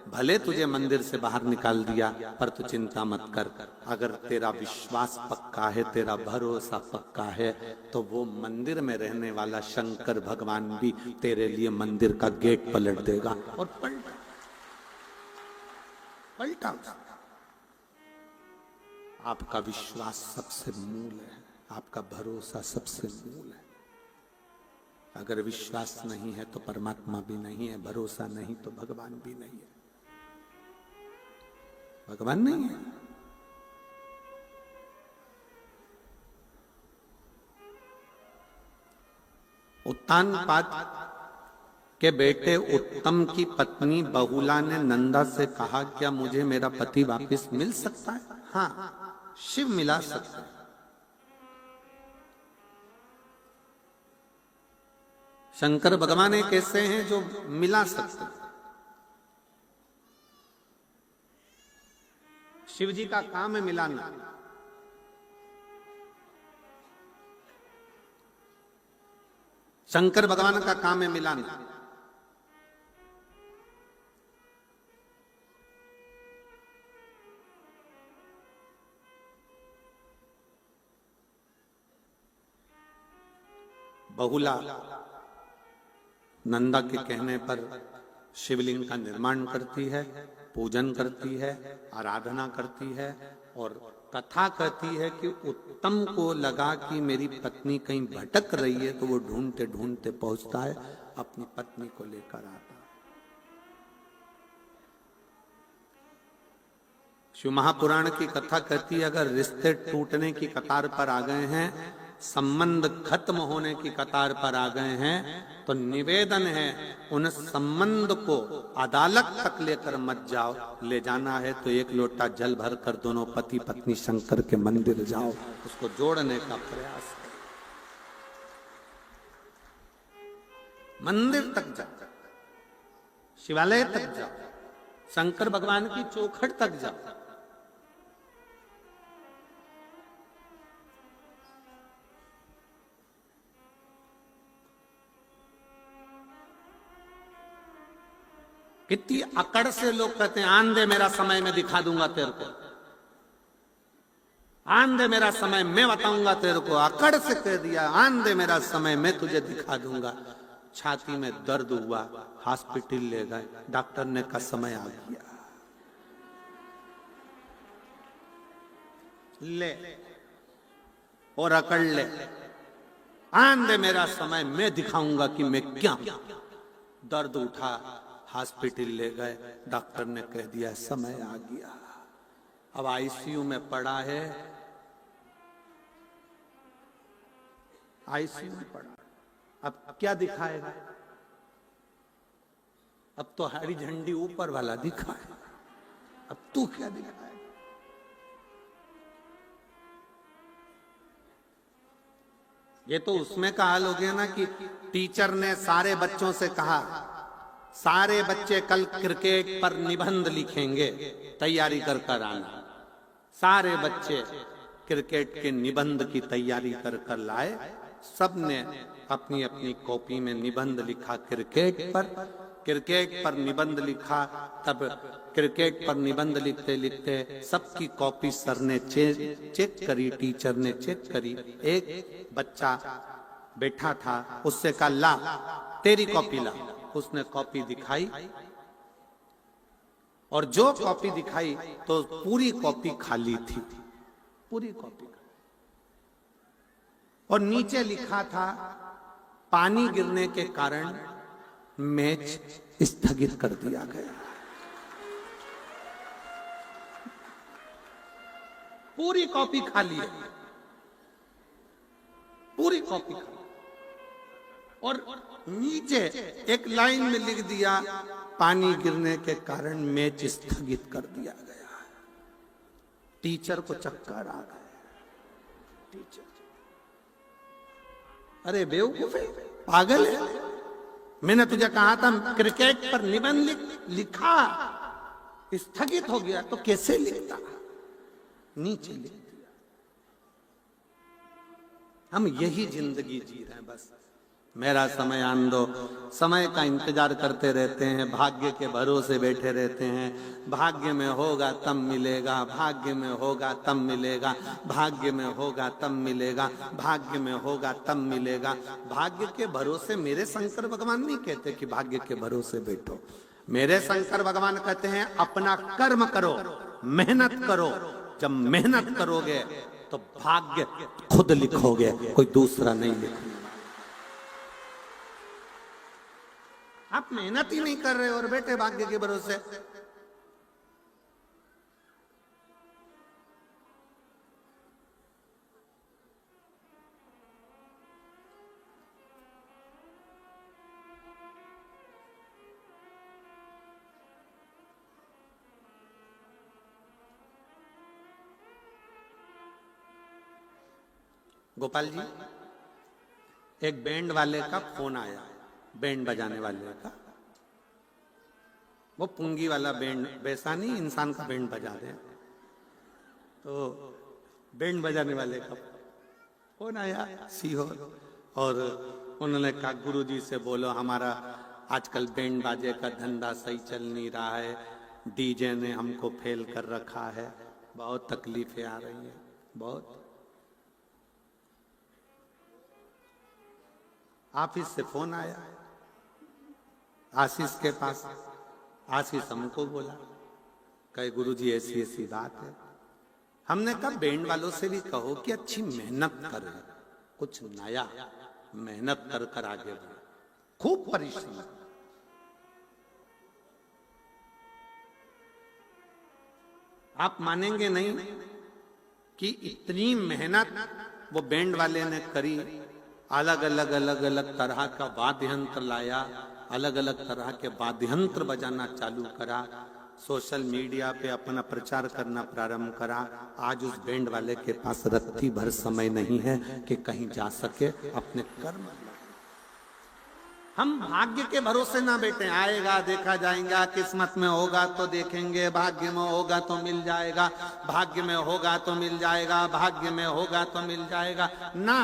भले तुझे मंदिर से बाहर निकाल दिया, पर तू चिंता मत कर। अगर तेरा विश्वास पक्का है, तेरा भरोसा पक्का है, तो वो मंदिर में रहने वाला शंकर भगवान भी तेरे लिए मंदिर का गेट पलट देगा। और पलटा। आपका विश्वास सबसे मूल है, आपका भरोसा सबसे मूल है। अगर विश्वास नहीं है तो परमात्मा भी नहीं है, भरोसा नहीं तो भगवान भी नहीं है। भगवान नहीं है। उत्तानपाद के बेटे उत्तम की पत्नी बहुला ने नंदा से कहा, क्या मुझे मेरा पति वापस मिल सकता है? हाँ, शिव मिला सकता है। शंकर भगवान एक ऐसे हैं जो मिला सकते हैं। शिव जी का काम है मिलाना। शंकर भगवान का काम है मिलाना। बहुला नंदा के कहने पर शिवलिंग का निर्माण करती है, पूजन करती है, आराधना करती है और कथा कहती है कि उत्तम को लगा कि मेरी पत्नी कहीं भटक रही है, तो वो ढूंढते ढूंढते पहुंचता है, अपनी पत्नी को लेकर आता है। शिव महापुराण की कथा कहती है, अगर रिश्ते टूटने की कतार पर आ गए हैं, संबंध खत्म होने की कतार पर आ गए हैं, तो निवेदन है उन संबंध को अदालत तक लेकर मत जाओ। ले जाना है तो एक लोटा जल भरकर दोनों पति पत्नी शंकर के मंदिर जाओ, उसको जोड़ने का प्रयास करो। मंदिर तक जाओ, शिवालय तक जाओ, शंकर भगवान की चौखट तक जाओ। कितनी अकड़ से लोग कहते हैं, आन दे मेरा समय मैं दिखा दूंगा तेरे को, आन दे मेरा समय मैं बताऊंगा तेरे को। अकड़ से कह दिया, आन दे मेरा समय मैं तुझे दिखा दूंगा। छाती में दर्द हुआ, हॉस्पिटल ले गए, डॉक्टर ने कहा समय आ गया, ले और अकड़ ले, आन दे मेरा समय मैं दिखाऊंगा कि मैं क्या। दर्द उठा, हॉस्पिटल ले गए, डॉक्टर ने कह दिया समय आ गया। अब आईसीयू में पड़ा है, आईसीयू में पड़ा, अब क्या दिखाएगा? अब तो हरी झंडी ऊपर वाला दिखाए, अब तू क्या दिखाएगा? ये तो उसमें का हाल हो गया ना कि टीचर ने सारे बच्चों से कहा, सारे बच्चे कल क्रिकेट पर निबंध लिखेंगे, तैयारी कर कर आना। सारे बच्चे क्रिकेट के निबंध की तैयारी कर कर लाए। सबने अपनी अपनी कॉपी में निबंध लिखा क्रिकेट पर निबंध लिखा। तब क्रिकेट पर निबंध लिखते लिखते सबकी कॉपी सर ने चेक करी, टीचर ने चेक करी। एक बच्चा बैठा था, उससे कहा ला तेरी कॉपी ला। उसने कॉपी दिखाई और जो कॉपी दिखाई तो पूरी कॉपी खाली थी, पूरी कॉपी। और नीचे लिखा था पानी गिरने के कारण मैच स्थगित कर दिया गया। पूरी कॉपी खाली है, पूरी कॉपी खाली। और नीचे एक लाइन में लिख दिया पानी गिरने के कारण मैच स्थगित कर दिया गया। टीचर को चक्कर आ गया। टीचर, अरे बेवकूफ है, पागल है, मैंने तुझे कहा था क्रिकेट पर निबंध लिखा, स्थगित हो गया तो कैसे लिखता? नीचे लिख दिया। हम यही जिंदगी जी रहे हैं, बस मेरा समय आन दो। समय का इंतजार करते रहते हैं, भाग्य के भरोसे बैठे रहते हैं। भाग्य में होगा तब मिलेगा, भाग्य में होगा तब मिलेगा, भाग्य में होगा तब मिलेगा, भाग्य में होगा तब मिलेगा। भाग्य के भरोसे मेरे शंकर भगवान नहीं कहते कि भाग्य के भरोसे बैठो। मेरे शंकर भगवान कहते हैं अपना कर्म करो, मेहनत करो। जब मेहनत करोगे तो भाग्य खुद लिखोगे, कोई दूसरा नहीं लिखेगा। आप मेहनत ही नहीं कर रहे और बैठे भाग्य के भरोसे। गोपाल जी, एक बैंड वाले का फोन आया, बैंड बजाने वाले का। वो पुंगी वाला बैंड, वैसा नहीं इंसान का बैंड बजा रहे हैं। तो बैंड बजाने वाले का फोन आया सीहोर, और उन्होंने कहा गुरुजी से बोलो हमारा आजकल बैंड बाजे का धंधा सही चल नहीं रहा है, डीजे ने हमको फेल कर रखा है, बहुत तकलीफें आ रही हैं, बहुत। ऑफिस से फोन आया आशीष के पास। आशीष हमको बोला, कहे गुरुजी ऐसी ऐसी बात है। हमने कहा बैंड वालों से भी कहो कि अच्छी मेहनत करें, कुछ नया मेहनत कर कर आगे बढ़े, खूब परिश्रम। आप मानेंगे नहीं कि इतनी मेहनत वो बैंड वाले ने करी, अलग अलग तरह का वाद्य यंत्र लाया, अलग अलग तरह के वाद्य यंत्र बजाना चालू करा, सोशल मीडिया पे अपना प्रचार करना प्रारंभ करा। आज उस बैंड वाले के पास रत्ती भर समय नहीं है कि कहीं जा सके अपने कर्म। हम भाग्य के भरोसे ना बैठे, आएगा देखा जाएगा, किस्मत में होगा तो देखेंगे, भाग्य में होगा तो मिल जाएगा, भाग्य में होगा तो मिल जाएगा, भाग्य में होगा तो मिल जाएगा ना।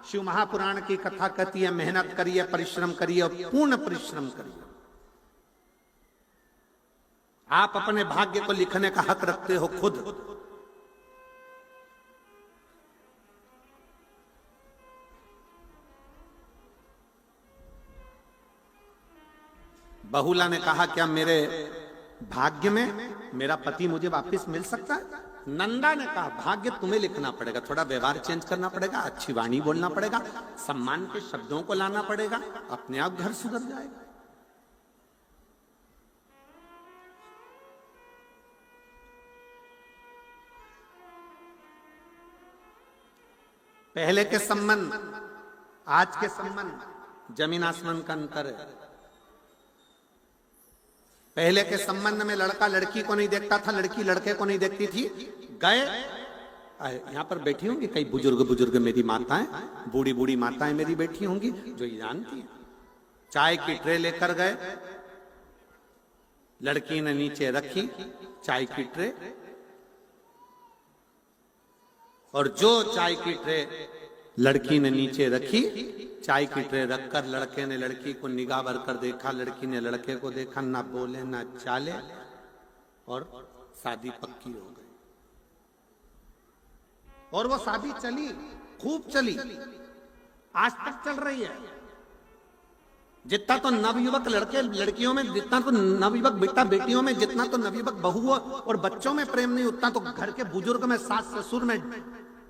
शिव महापुराण की कथा कहती है मेहनत करिए, परिश्रम करिए और पूर्ण परिश्रम करिए। आप अपने भाग्य को लिखने का हक रखते हो खुद। बहुला ने कहा क्या मेरे भाग्य में मेरा पति मुझे वापस मिल सकता है? नंदा ने कहा भाग्य तुम्हें लिखना पड़ेगा, थोड़ा व्यवहार चेंज करना पड़ेगा, अच्छी वाणी बोलना पड़ेगा, सम्मान के शब्दों को लाना पड़ेगा, अपने आप घर सुधर जाएगा। पहले के संबंध आज के संबंध जमीन आसमान का अंतर है। पहले के संबंध में लड़का लड़की को नहीं देखता था, लड़की लड़के को नहीं देखती थी। गए, यहां पर बैठी होंगी कई बुजुर्ग मेरी माताएं, बूढ़ी बूढ़ी माताएं मेरी बैठी होंगी जो ये जानती हैं। चाय की ट्रे लेकर गए, लड़की ने नीचे रखी चाय की ट्रे, और जो चाय की ट्रे लड़की ने नीचे रखी, चाय की ट्रे रखकर लड़के ने लड़की को निगाह भर कर देखा, लड़की ने लड़के को देखा, ना बोले ना चाले, और शादी पक्की हो गई। और वो शादी चली, खूब चली, आज तक चल रही है। जितना तो नवयुवक लड़के लड़कियों में, जितना तो नवयुवक बेटा बेटियों में, जितना तो नवयुवक बहुओं और बच्चों में प्रेम नहीं, उतना तो घर के बुजुर्ग में, सास ससुर में,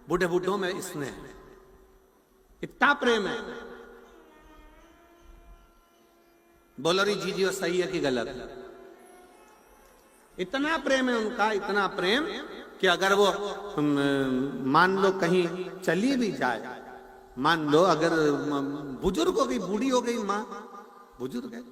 बूढ़े बूढ़ों में इसने इतना प्रेम है। बोलो री जी वो सही है कि गलत? इतना प्रेम है उनका, इतना प्रेम कि अगर वो मान लो कहीं चली भी जाए, मान लो अगर बुजुर्ग हो गई, बूढ़ी हो गई माँ, बुजुर्ग है,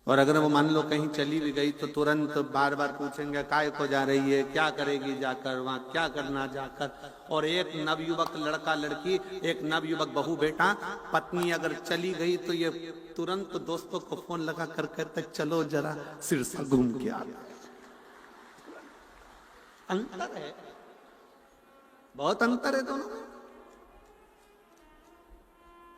और अगर वो मान लो कहीं चली भी गई तो तुरंत बार बार पूछेंगे काय को जा रही है, क्या करेगी जाकर, वहां क्या करना जाकर। और एक नवयुवक लड़का लड़की, एक नवयुवक बहू बेटा, पत्नी अगर चली गई तो ये तुरंत दोस्तों को फोन लगा कर कहते चलो जरा सिरसा घूम के आ। अंतर है, बहुत अंतर है दोनों में।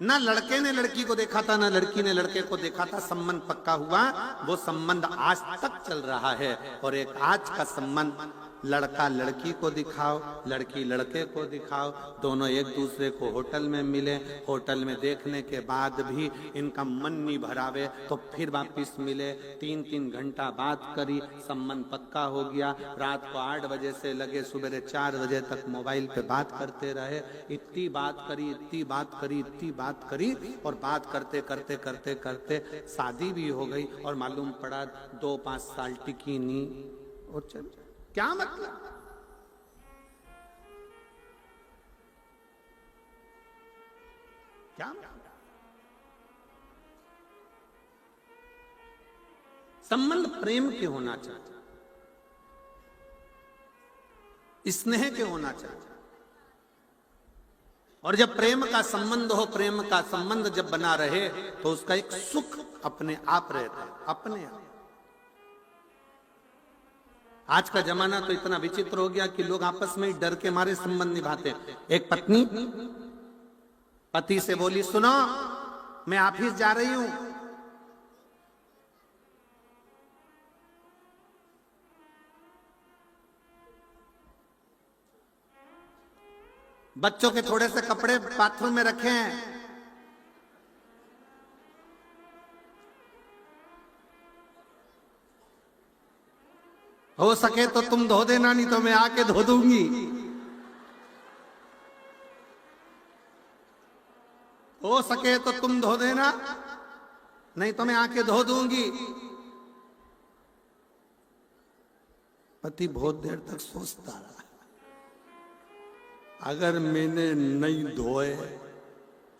ना लड़के ने लड़की को देखा था, ना लड़की ने लड़के को देखा था, संबंध पक्का हुआ, वो संबंध आज तक चल रहा है। और एक आज का संबंध लड़का लड़की को दिखाओ, लड़की लड़के को दिखाओ, दोनों एक दूसरे को होटल में मिले, होटल में देखने के बाद भी इनका मन नहीं भरावे तो फिर वापिस मिले, 3-3 घंटा बात करी, संबंध पक्का हो गया। रात को 8 बजे से लगे सुबह 4 बजे तक मोबाइल पे बात करते रहे, इतनी बात करी, इतनी बात करी, इतनी बात करी, और बात करते करते करते करते शादी भी हो गई। और मालूम पड़ा 2-5 साल टिकी नहीं, और चल क्या मतलब? क्या मतलब? संबंध प्रेम के होना चाहिए, स्नेह के होना चाहिए। और जब प्रेम का संबंध हो, प्रेम का संबंध जब बना रहे तो उसका एक सुख अपने आप रहता है, अपने आप। आज का जमाना तो इतना विचित्र हो गया कि लोग आपस में ही डर के मारे संबंध निभाते हैं। एक पत्नी पति से बोली, सुनो मैं ऑफिस जा रही हूं, बच्चों के थोड़े से कपड़े बाथरूम में रखे हैं, हो सके तो तुम धो देना, नहीं तो मैं आके धो दूंगी। हो सके तो तुम धो देना, नहीं तो मैं आके धो दूंगी। पति बहुत देर तक सोचता रहा, अगर मैंने नहीं धोए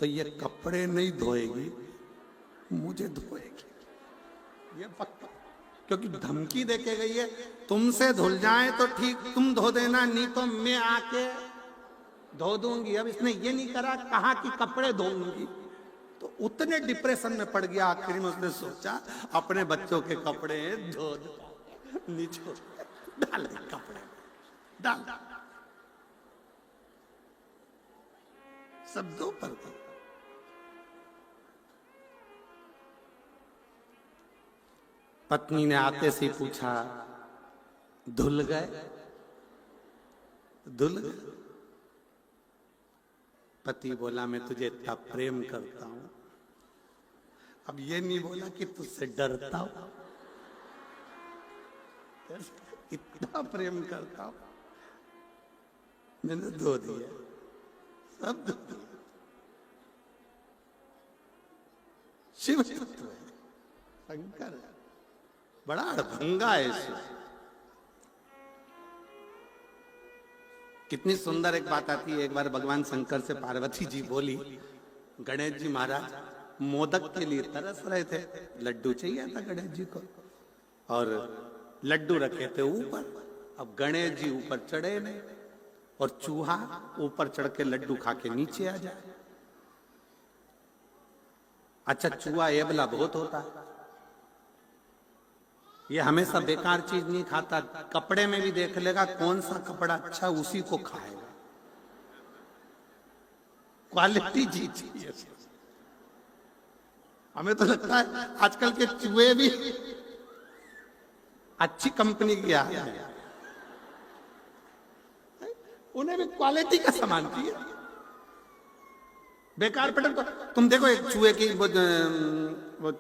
तो ये कपड़े नहीं धोएगी, मुझे धोएगी, ये पक्का। क्योंकि धमकी देके गई है, तुमसे धुल जाए तो ठीक, तुम धो देना, नहीं तो मैं आके धो दूंगी। अब इसने ये नहीं करा, कहा कि कपड़े धोऊंगी, तो उतने डिप्रेशन में पड़ गया। आखिर में उसने सोचा अपने बच्चों के कपड़े धो दो, नीचे डाल कपड़े डाल, सब दो पर। पत्नी ने आते से पूछा, धुल गए? धुल गए? पति बोला, मैं तुझे इतना प्रेम करता हूं। अब ये नहीं बोला कि तुझसे डरता हूं, इतना प्रेम करता हूं, मैंने धो दिया, सब धो दिया। शिव तत्व है, शंकर है, बड़ा अड़भंगा है इसमें। कितनी सुंदर एक बात आती है। एक बार भगवान शंकर से पार्वती जी बोली, गणेश जी महाराज मोदक के लिए तरस रहे थे, लड्डू चाहिए था गणेश जी को, और लड्डू रखे थे ऊपर। अब गणेश जी ऊपर चढ़े नहीं, और चूहा ऊपर चढ़ के लड्डू खा के नीचे आ जाए। अच्छा, चूहा एबला बहुत होता है, ये हमेशा बेकार चीज नहीं खाता, कपड़े में भी देख लेगा कौन सा कपड़ा अच्छा उसी को खाएगा, क्वालिटी चीज चाहिए। हमें तो लगता है आजकल के चूहे भी अच्छी कंपनी की आ है, उन्हें भी क्वालिटी का सामान चाहिए। बेकार पटक तो तुम देखो, एक चूहे की वो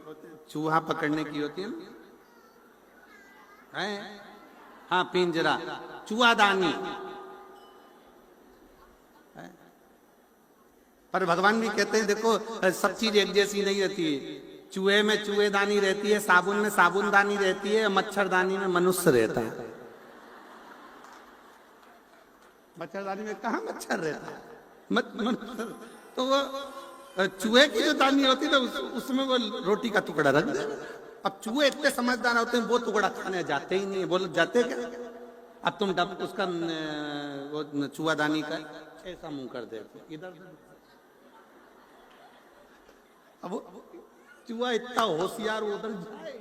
चूहा पकड़ने की होती है ना, हाँ पिंजरा, चूहादानी, पर भगवान भी कहते हैं देखो सब चीज एक जैसी नहीं रहती है। चूहे में चूहेदानी रहती है, साबुन में साबुनदानी रहती है, मच्छरदानी में मनुष्य रहता है। मच्छरदानी में कहाँ मच्छर रहता है? तो वो चूहे की जो दानी होती है ना, उसमें वो रोटी का टुकड़ा रख दे। अब चूहे इतने समझदार होते हैं, वो टुकड़ा खाने जाते ही नहीं। बोलो जाते क्या? अब तुम उसका वो चूहादानी का ऐसा मुंह कर देते इधर। अब चूहा इतना होशियार, उधर जाए,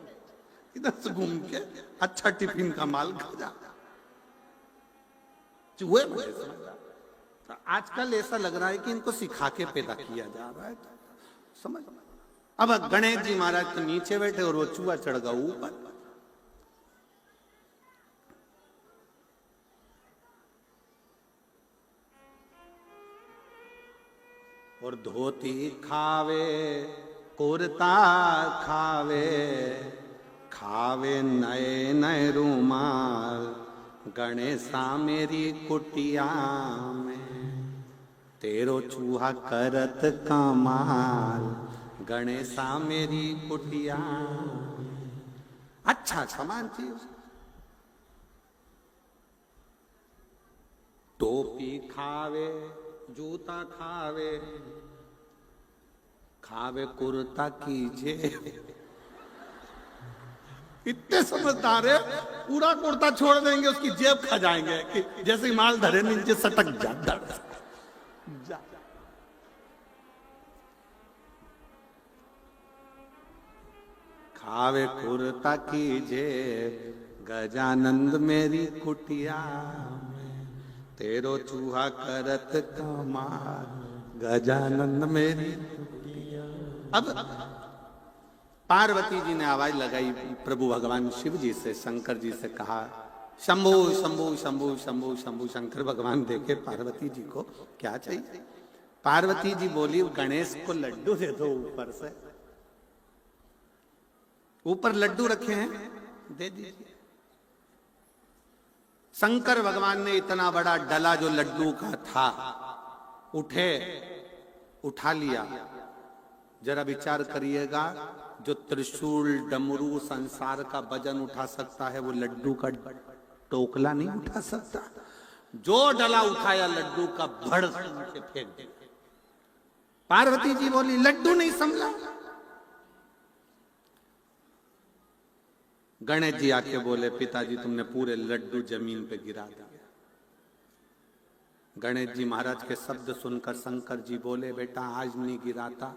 इधर से घूम के अच्छा टिफिन का माल खा जाता। चूहे तो आजकल ऐसा लग रहा है कि इनको सिखा के पैदा किया जा रहा है, समझ। अब गणेश जी महाराज तो नीचे बैठे और वो चूहा चढ़ गया ऊपर। और धोती खावे, कुर्ता खावे, खावे नए नए रूमाल, गणेशा मेरी कुटिया में, तेरो चूहा करत कमाल, गणेशा मेरी कुटिया। अच्छा सामान चीज। टोपी खावे, जूता खावे, खावे कुर्ता की जेब। इतने समझदार है, पूरा कुर्ता छोड़ देंगे, उसकी जेब खा जाएंगे कि जैसे माल धरे नीचे सटक जा। आवे खुरता कीजे गजानंद मेरी कुटिया में, तेरो चूहा करत कमार गजानंद मेरी कुटिया। अब पार्वती जी ने आवाज लगाई प्रभु भगवान शिव जी से, शंकर जी से कहा शंभु शंभु शंभु शंभु शंभु। शंकर भगवान देखे पार्वती जी को, क्या चाहिए? पार्वती जी बोली गणेश को लड्डू दे दो ऊपर से, ऊपर लड्डू रखे हैं, दे दीजिए। शंकर भगवान ने इतना बड़ा डला जो लड्डू का था उठा लिया। जरा विचार करिएगा, जो त्रिशूल डमरू संसार का वजन उठा सकता है वो लड्डू का टोकला नहीं उठा सकता। जो डला उठाया लड्डू का भड़ के फेंक दिया। पार्वती जी बोली लड्डू नहीं संभला। गणेश जी आके बोले पिताजी तुमने पूरे लड्डू जमीन पे गिरा दिया। गणेश जी महाराज के शब्द सुनकर शंकर जी बोले बेटा आज नहीं गिराता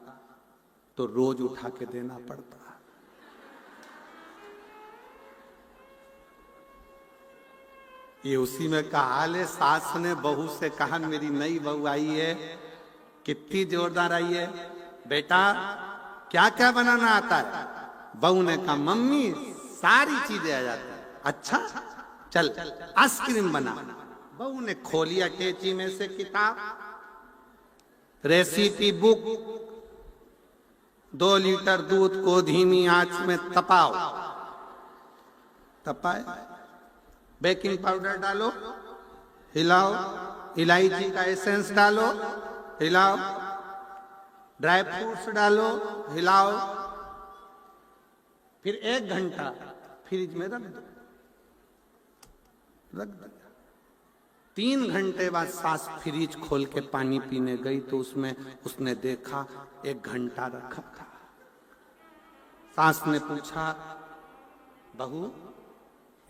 तो रोज उठा के देना पड़ता। ये उसी में कहा ले, सास ने बहू से कहा, मेरी नई बहू आई है कितनी जोरदार आई है, बेटा क्या क्या बनाना आता है? बहू ने कहा मम्मी सारी चीजें आ जाती है। अच्छा चल आइसक्रीम बना। बहू ने खोलिया टेची में से किताब, रेसिपी बुक, 2 लीटर दूध को धीमी आंच में तपाओ, तपाए, बेकिंग पाउडर डालो, हिलाओ, इलायची का एसेंस डालो, हिलाओ, ड्राई फ्रूट्स डालो, हिलाओ, फिर 1 घंटा फ्रिज में रख दो। 3 घंटे बाद सास फ्रिज खोल के पानी पीने गई तो उसमें उसने देखा 1 घंटा रखा था। सास ने पूछा बहू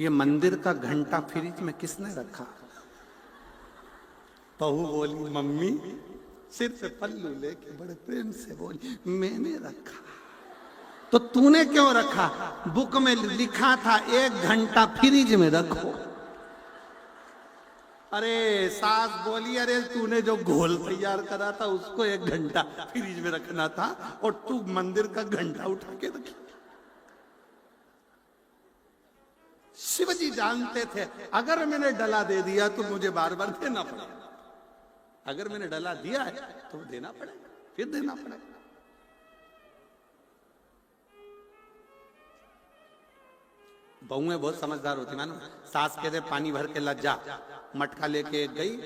ये मंदिर का घंटा फ्रिज में किसने रखा? बहू बोली मम्मी सिर पे पल्लू लेके बड़े प्रेम से बोली मैंने रखा। तो तूने क्यों रखा? बुक में लिखा था 1 घंटा फ्रिज में रखो। अरे सास बोली अरे तूने जो घोल तैयार करा था उसको 1 घंटा फ्रिज में रखना था और तू मंदिर का घंटा उठा के रखी। शिवजी जानते थे अगर मैंने डला दे दिया तो मुझे बार बार देना पड़ेगा, अगर मैंने डला दिया है तो देना पड़ेगा, फिर देना पड़ेगा। बहुएं बहुत समझदार होती मानो। सास कहते पानी भर के ला जा, मटका लेके गई,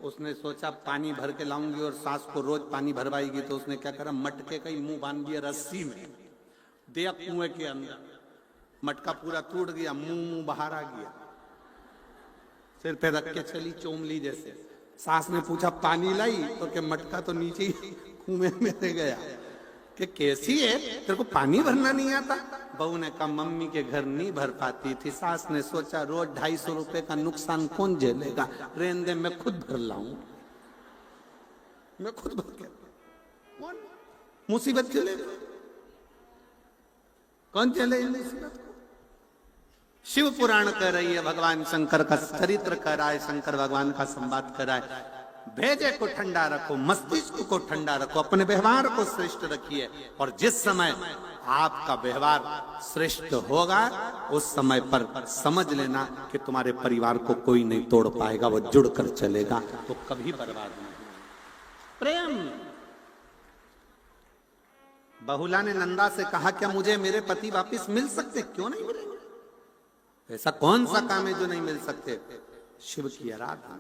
उसने सोचा पानी भर के लाऊंगी और सास को रोज पानी भरवाएगी, तो उसने क्या करा मटके का ही मुंह बांध दिया रस्सी में, दिया कुएं के अंदर, मटका पूरा टूट गया, मुंह बाहर आ गया, सिर पे रख के चली चोमली जैसे। सास ने पूछा पानी लाई तो क्या मटका तो नीचे ही कुएं में रह गया कि कैसी है तेरे को पानी भरना नहीं आता? बहू ने कहा मम्मी के घर नहीं भर पाती थी। सास ने सोचा रोज 250 रुपए का नुकसान कौन झेलेगा, रहने दे मैं खुद भर लाऊं, मैं खुद भर के। कौन मुसीबत झेलेगा? कौन झेले मुसीबत को? शिव पुराण कर रही है, भगवान शंकर का चरित्र कर रहा है, शंकर भगवान का संवाद कर रहा है। भेजे को ठंडा रखो, मस्तिष्क को ठंडा रखो, अपने व्यवहार को श्रेष्ठ रखिए, और जिस समय आपका व्यवहार श्रेष्ठ होगा उस समय पर समझ लेना कि तुम्हारे परिवार को कोई नहीं तोड़ पाएगा, वो जुड़कर चलेगा, तो कभी बर्बाद नहीं। प्रेम। बहुला ने नंदा से कहा क्या मुझे मेरे पति वापिस मिल सकते? क्यों नहीं मिलेंगे? ऐसा कौन सा काम है जो नहीं मिल सकते? शिव की आराधना,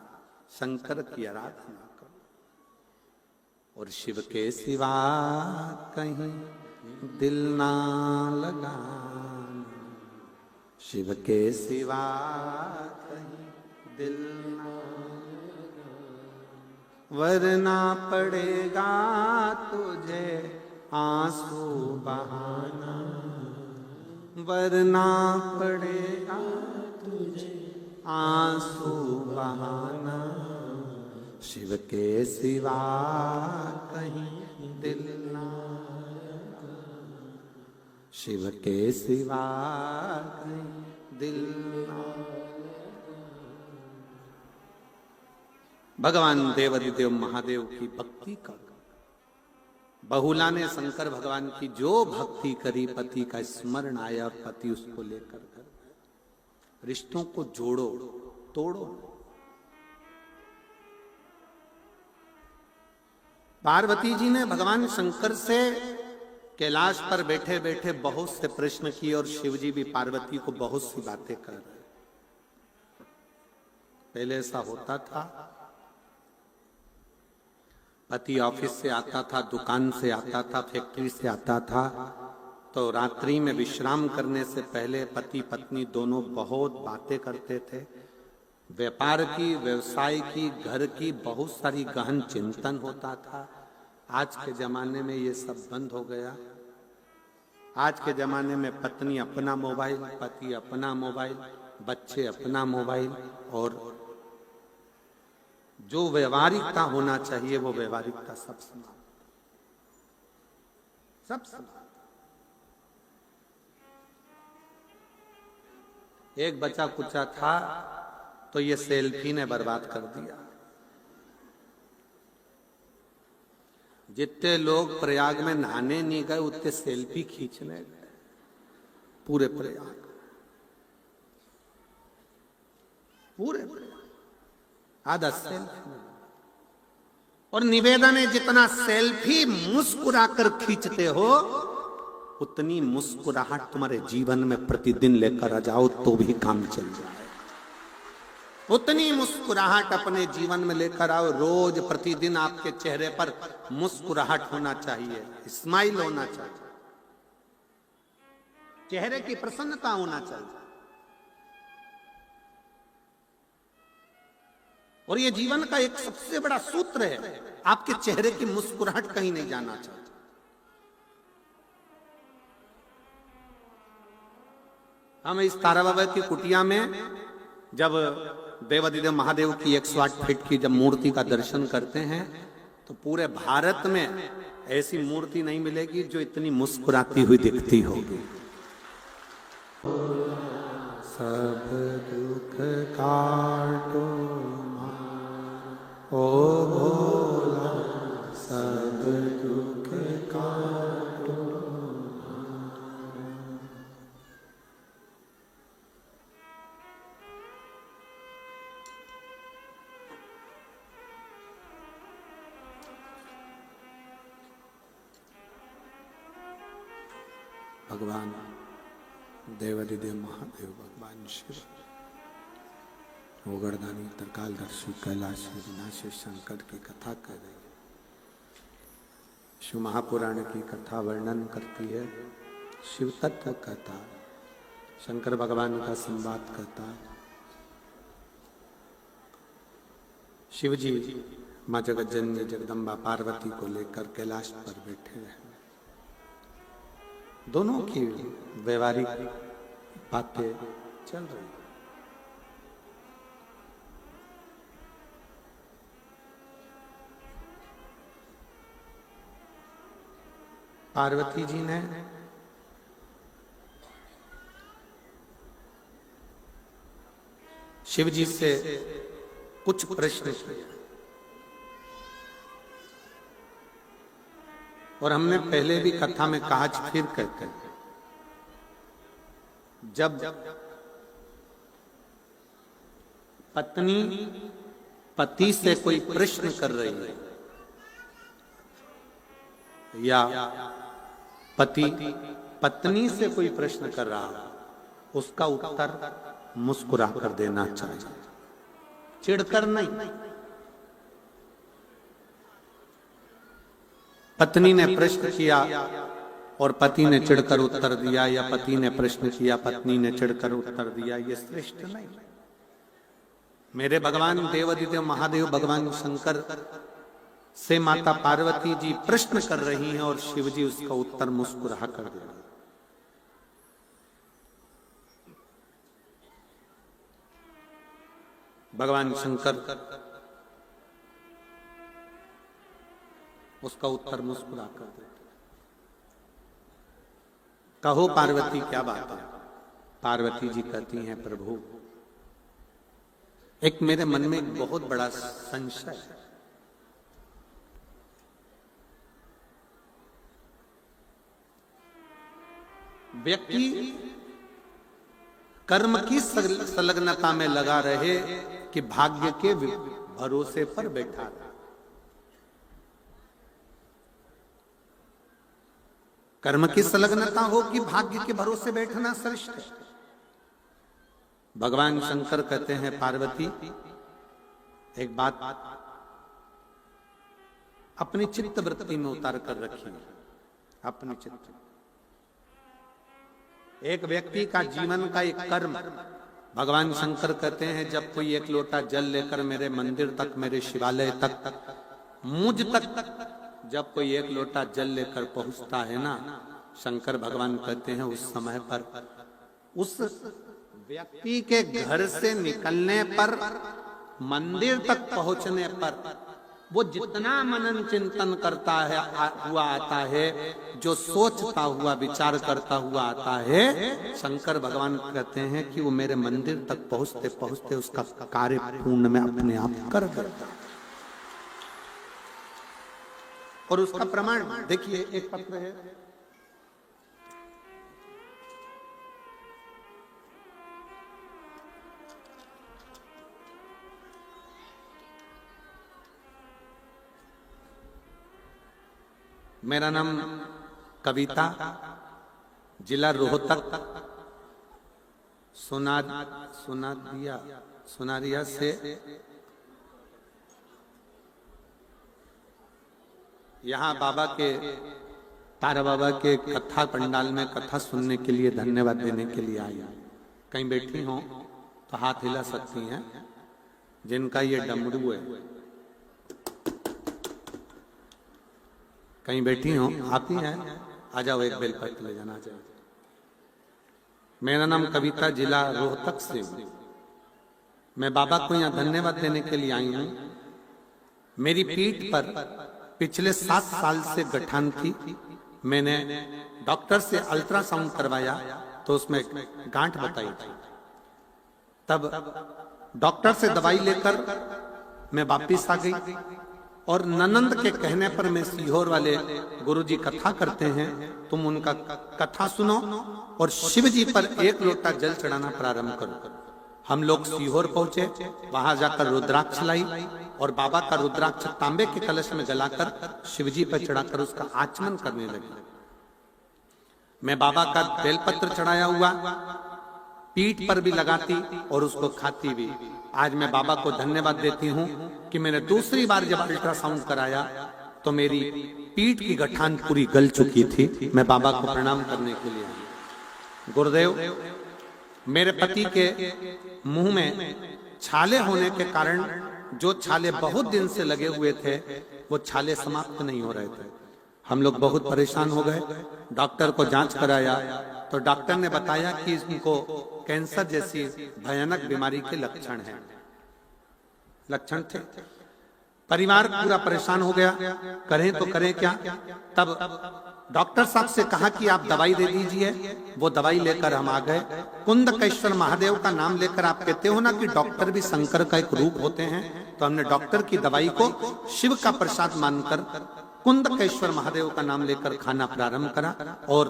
शंकर की आराधना करो, और शिव के सिवा कहीं दिल ना लगाना, शिव के सिवा कहीं दिल ना लगाना, वरना पड़ेगा तुझे आंसू बहाना, वरना पड़ेगा तुझे आंसू बहाना, शिव के सिवा कहीं दिल ना, शिव के सिवा कहीं दिल ना। भगवान देवादिदेव महादेव की भक्ति कर बहुला ने शंकर भगवान की जो भक्ति करी, पति का स्मरण आया और पति उसको लेकर घर। रिश्तों को जोड़ो, तोड़ो। पार्वती जी ने भगवान शंकर से कैलाश पर बैठे बैठे बहुत से प्रश्न किए और शिव जी भी पार्वती को बहुत सी बातें कर रहे। पहले ऐसा होता था, पति ऑफिस से आता था, दुकान से आता था, फैक्ट्री से आता था, तो रात्रि में विश्राम करने से पहले पति पत्नी दोनों बहुत बातें करते थे। व्यापार की, व्यवसाय की, घर की बहुत सारी गहन चिंतन होता था। आज के जमाने में ये सब बंद हो गया। आज के जमाने में पत्नी अपना मोबाइल, पति अपना मोबाइल, बच्चे अपना मोबाइल, और जो व्यवहारिकता होना चाहिए वो व्यवहारिकता सब समाप्त, सब समाप्त। एक बचा कुचा था तो ये सेल्फी ने बर्बाद कर दिया। जितने लोग प्रयाग में नहाने नहीं गए उतने सेल्फी खींचने गए पूरे प्रयाग, पूरे आधा सेल्फी। और निवेदन है, जितना सेल्फी मुस्कुराकर खींचते हो उतनी मुस्कुराहट तुम्हारे जीवन में प्रतिदिन लेकर आ जाओ तो भी काम चल जाए। उतनी मुस्कुराहट अपने जीवन में लेकर आओ। रोज प्रतिदिन आपके चेहरे पर मुस्कुराहट होना चाहिए, स्माइल होना चाहिए, चेहरे की प्रसन्नता होना चाहिए। और ये जीवन का एक सबसे बड़ा सूत्र है, आपके चेहरे की मुस्कुराहट कहीं नहीं जाना चाहिए। हम इस तारा बाबा की कुटिया में जब देवादिदेव महादेव की 108 फीट की जब मूर्ति का दर्शन करते हैं तो पूरे भारत में ऐसी मूर्ति नहीं मिलेगी जो इतनी मुस्कुराती हुई दिखती होगी। सब दुख काटो ओ भोला, सब दुख काटो। भगवान देवादिदेव महादेव, भगवान शिव, ओगरदानी त्रिकालदर्शी कैलाश विनाशी शंकर की कथा कर रही है। शिव महापुराण की कथा वर्णन करती है, शिव तत्व कथा, शंकर भगवान का संवाद करता है। शिव जी माँ जगज्जननी जगदम्बा पार्वती को लेकर कैलाश पर बैठे हैं। दोनों की व्यवहारिक बातें चल रही। पार्वती जी ने शिव जी से कुछ प्रश्न किए और हमने पहले भी कथा में कहा, फिर कहते हैं, जब पत्नी पति से कोई प्रश्न कर रही है या पति पत्नी से कोई प्रश्न कर रहा है, उसका उत्तर मुस्कुरा कर देना चाहिए, चिढ़कर नहीं। पत्नी ने प्रश्न किया और पति ने चिढ़कर उत्तर दिया, या पति ने प्रश्न किया, पत्नी ने चिढ़कर उत्तर दिया, ये श्रेष्ठ नहीं। मेरे भगवान देवादिदेव महादेव भगवान शंकर से माता पार्वती जी प्रश्न कर रही हैं और शिव जी उसका उत्तर मुस्कुरा कर दे रहे। भगवान शंकर उसका उत्तर मुस्कुरा कर देते। कहो पार्वती क्या बात है। पार्वती जी कहती हैं प्रभु, एक मेरे मन में एक बहुत बड़ा संशय है। व्यक्ति कर्म की संलग्नता में लगा रहे कि भाग्य के भरोसे पर बैठा रहे। कर्म की संलग्नता हो कि भाग्य के भरोसे बैठना श्रेष्ठ है। भगवान शंकर कहते हैं पार्वती, एक बात अपनी चित्त वृत्ति में उतार कर रखिए। अपनी चित्त, एक व्यक्ति का जीवन का एक कर्म, भगवान शंकर कहते हैं जब कोई एक लोटा जल लेकर मेरे मंदिर तक, मेरे शिवालय तक, मुझ तक जब कोई एक लोटा जल लेकर पहुंचता है ना, शंकर भगवान कहते हैं उस समय पर, उस व्यक्ति के घर से निकलने पर, मंदिर तक पहुंचने पर, वो जितना मनन चिंतन करता है हुआ आता है, जो सोचता हुआ विचार करता हुआ आता है, शंकर भगवान कहते हैं कि वो मेरे मंदिर तक पहुंचते पहुंचते उसका कार्य पूर्ण में अपने आप कर देता। और उसका प्रमाण देखिए, एक पत्र है, मेरा नाम कविता, जिला रोहतक, सुनारिया से यहाँ बाबा के, तारा बाबा के कथा पंडाल में कथा सुनने के लिए, धन्यवाद देने के लिए आई। कहीं बैठी हो तो हाथ हिला सकती हैं जिनका ये डमरू है। कहीं बैठी हो, आप ही हैं, आ जाओ, एक बेलपत्र ले जाना चाहिए। मेरा नाम कविता, जिला रोहतक से। मैं बाबा को यहाँ धन्यवाद देने के लिए आई हूँ। मेरी पीठ पर पिछले 7 साल से गठान थी। मैंने डॉक्टर से अल्ट्रासाउंड करवाया तो उसमें गांठ बताई थी। तब डॉक्टर से दवाई लेकर मैं वापिस आ गई और ननंद के कहने पर मैं सीहोर वाले गुरुजी कथा करते हैं, तुम उनका कथा सुनो और शिव जी पर एक लोटा जल चढ़ाना प्रारंभ करो। हम लोग सीहोर पहुंचे, वहां जाकर रुद्राक्ष लाई और बाबा का रुद्राक्ष तांबे के कलश में जलाकर शिवजी पर चढ़ाकर उसका आचमन करने लगी। मैं बाबा का बेलपत्र चढ़ाया हुआ पीठ पर भी लगाती और उसको खाती भी। आज मैं बाबा को धन्यवाद देती हूँ कि मैंने दूसरी बार जब अल्ट्रासाउंड कराया तो मेरी पीठ की गठान पूरी गल चुकी थी। मैं बाबा को प्रणाम करने के लिए आई। गुरुदेव, मेरे पति के मुंह में छाले होने के कारण जो छाले बहुत दिन से लगे हुए थे वो छाले समाप्त नहीं हो रहे थे। हम लोग बहुत परेशान हो गए। डॉक्टर को जांच कराया तो डॉक्टर ने बताया कि इनको कैंसर जैसी भयानक बीमारी के लक्षण थे। परिवार पूरा परेशान हो गया, करें तो करें क्या। तब डॉक्टर साहब से कहा कि आप दवाई दे दीजिए। वो दवाई लेकर हम आ गए। कुंदकेश्वर महादेव का नाम लेकर, आप कहते हो ना कि डॉक्टर भी शंकर का एक रूप होते हैं, तो हमने डॉक्टर की दवाई को शिव का प्रसाद मानकर कुंदकेश्वर महादेव का नाम लेकर खाना प्रारंभ करा और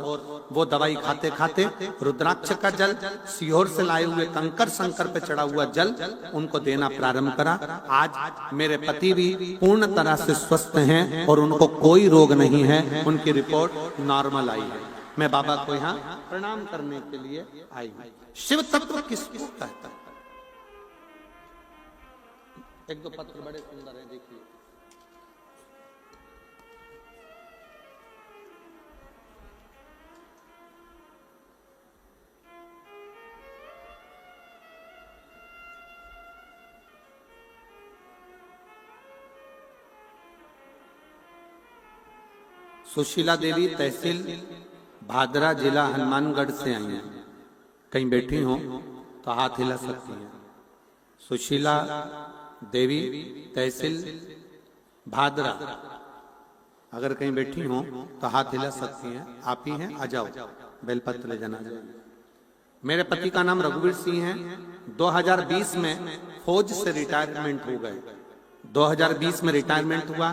वो दवाई खाते खाते रुद्राक्ष का जल, सीहोर से लाए हुए कंकर शंकर पे चढ़ा हुआ जल उनको देना प्रारंभ करा। आज मेरे पति भी पूर्ण तरह से स्वस्थ हैं और उनको कोई रोग नहीं है, उनकी रिपोर्ट नॉर्मल आई है। मैं बाबा को यहाँ प्रणाम करने के लिए आई हूँ। शिव तत्व किसको कहता है? एक दो पत्र बड़े सुंदर है, देखिए। सुशीला देवी, तहसील भादरा, जिला हनुमानगढ़ से आई हैं। कहीं बैठी हो तो हाथ हिला सकती हैं। सुशीला देवी, तहसील भादरा, अगर कहीं बैठी हो तो हाथ हिला सकती हैं। आप ही हैं, आ जाओ। बेलपत्र ले जाना। मेरे पति का नाम रघुवीर सिंह है। 2020 में फौज से रिटायरमेंट हो गए। 2020 में रिटायरमेंट हुआ।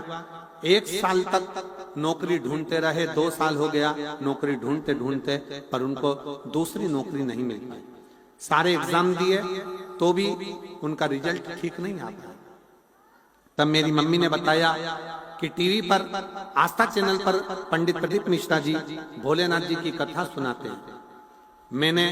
1 साल तक नौकरी ढूंढते रहे, 2 साल हो गया नौकरी ढूंढते ढूंढते, पर उनको दूसरी नौकरी नहीं मिल पाई। सारे एग्जाम दिए तो भी उनका रिजल्ट ठीक नहीं आ पाया। तब मेरी मम्मी ने बताया कि टीवी पर आस्था चैनल पर पंडित प्रदीप मिश्रा जी भोलेनाथ जी की कथा सुनाते हैं। मैंने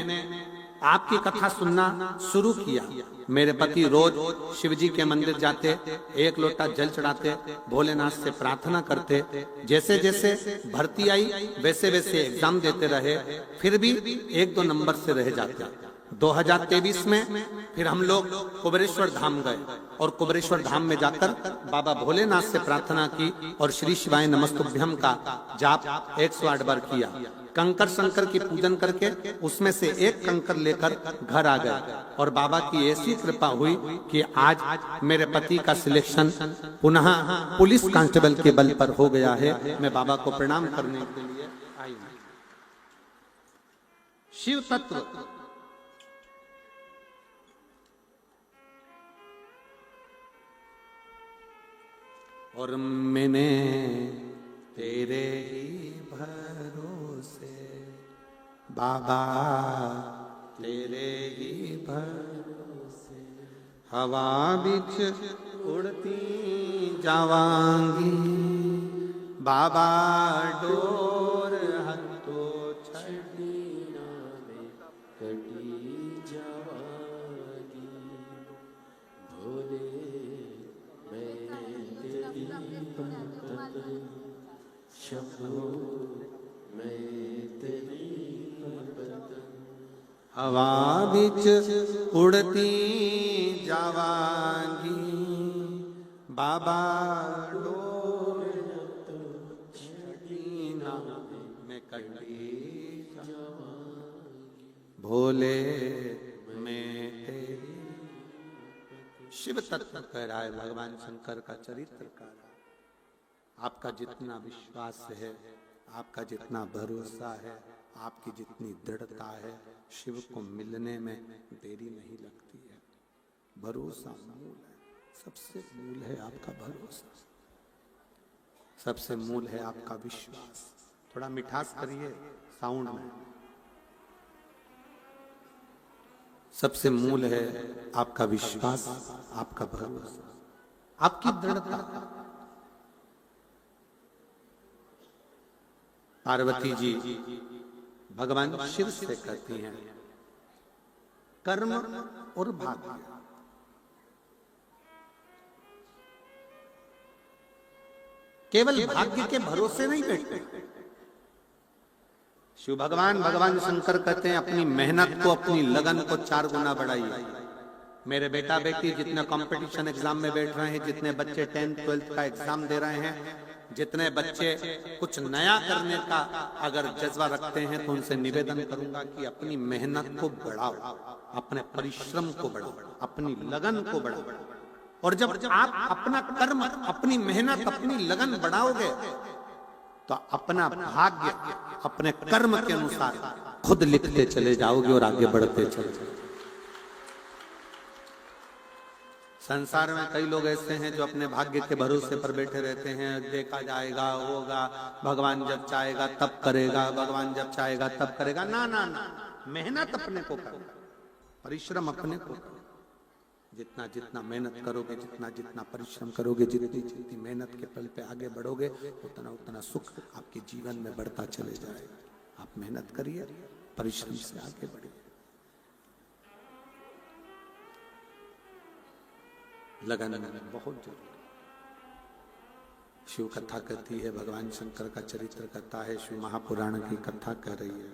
आपकी कथा सुनना शुरू किया। मेरे पति रोज शिव जी के मंदिर जाते, 1 लोटा जल चढ़ाते, भोलेनाथ से प्रार्थना करते। जैसे जैसे भर्ती आई वैसे वैसे एग्जाम देते रहे, फिर भी 1-2 नंबर से रह जाते। 2023 में फिर हम लोग कुबेरेश्वर धाम गए और कुबेरेश्वर धाम में जाकर बाबा भोलेनाथ से प्रार्थना की और श्री शिवाय नमस्तुभ्यम का जाप 108 बार किया। कंकर शंकर की पूजन करके उसमें से 1 कंकर लेकर घर आ गए और बाबा की ऐसी कृपा हुई कि आज मेरे पति का सिलेक्शन पुनः पुलिस कांस्टेबल के बल पर हो गया है। मैं बाबा को प्रणाम करने के लिए आई हूं। शिव तत्व और मैंने तेरे ही भरोसे बाबा, तेरे ही भरोसे हवा बिच उड़ती जावांगी बाबा, डोर हथो छड़ी नावे कटी जावांगी भोले हवा बिच उड़ती जावांगी बाबा, डोर छड़ी नावे में कटी जावांगी भोले मैं तेरी। शिव तत्व कह रहा है भगवान शंकर का चरित्र का। आपका जितना विश्वास है, आपका जितना भरोसा है, आपकी जितनी दृढ़ता है, शिव को मिलने में देरी नहीं लगती है। भरोसा मूल है, सबसे मूल है आपका भरोसा, सबसे मूल है आपका विश्वास। थोड़ा मिठास करिए साउंड में। सबसे मूल है आपका विश्वास, आपका भरोसा, आपकी दृढ़ता। पार्वती जी भगवान शिव से कहती हैं कर्म और भाग्य। केवल भाग्य के भरोसे नहीं बैठते। शिव भगवान शंकर कहते हैं अपनी मेहनत को, अपनी लगन को 4 गुना बढ़ाइए। मेरे बेटा बेटी जितने कंपटीशन एग्जाम में बैठ रहे हैं, जितने बच्चे 10th 12th का एग्जाम दे रहे हैं, जितने बच्चे कुछ नया करने का अगर जज्बा रखते हैं, तो उनसे निवेदन करूंगा कि अपनी मेहनत को बढ़ाओ, अपने परिश्रम को बढ़ाओ, अपनी लगन को बढ़ाओ। और जब आप अपना कर्म, अपनी मेहनत, अपनी लगन बढ़ाओगे तो अपना भाग्य अपने कर्म के अनुसार खुद लिखते चले जाओगे और आगे बढ़ते चले जाओगे। संसार में कई लोग ऐसे हैं जो अपने भाग्य के भरोसे पर बैठे रहते हैं। देखा जाएगा, होगा, भगवान जब चाहेगा तब करेगा, भगवान जब चाहेगा तब करेगा। ना ना ना, मेहनत अपने को करो, परिश्रम अपने को करो। जितना जितना मेहनत करोगे, जितना जितना परिश्रम करोगे, जितनी जितनी मेहनत के पल पे आगे बढ़ोगे, उतना उतना सुख आपके जीवन में बढ़ता चले जाएगा। आप मेहनत करिए, परिश्रम से आगे बढ़िए। लगन बहुत जरूरी। शिव कथा कहती है, भगवान शंकर का चरित्र कहता है, शिव महापुराण की कथा कह रही है।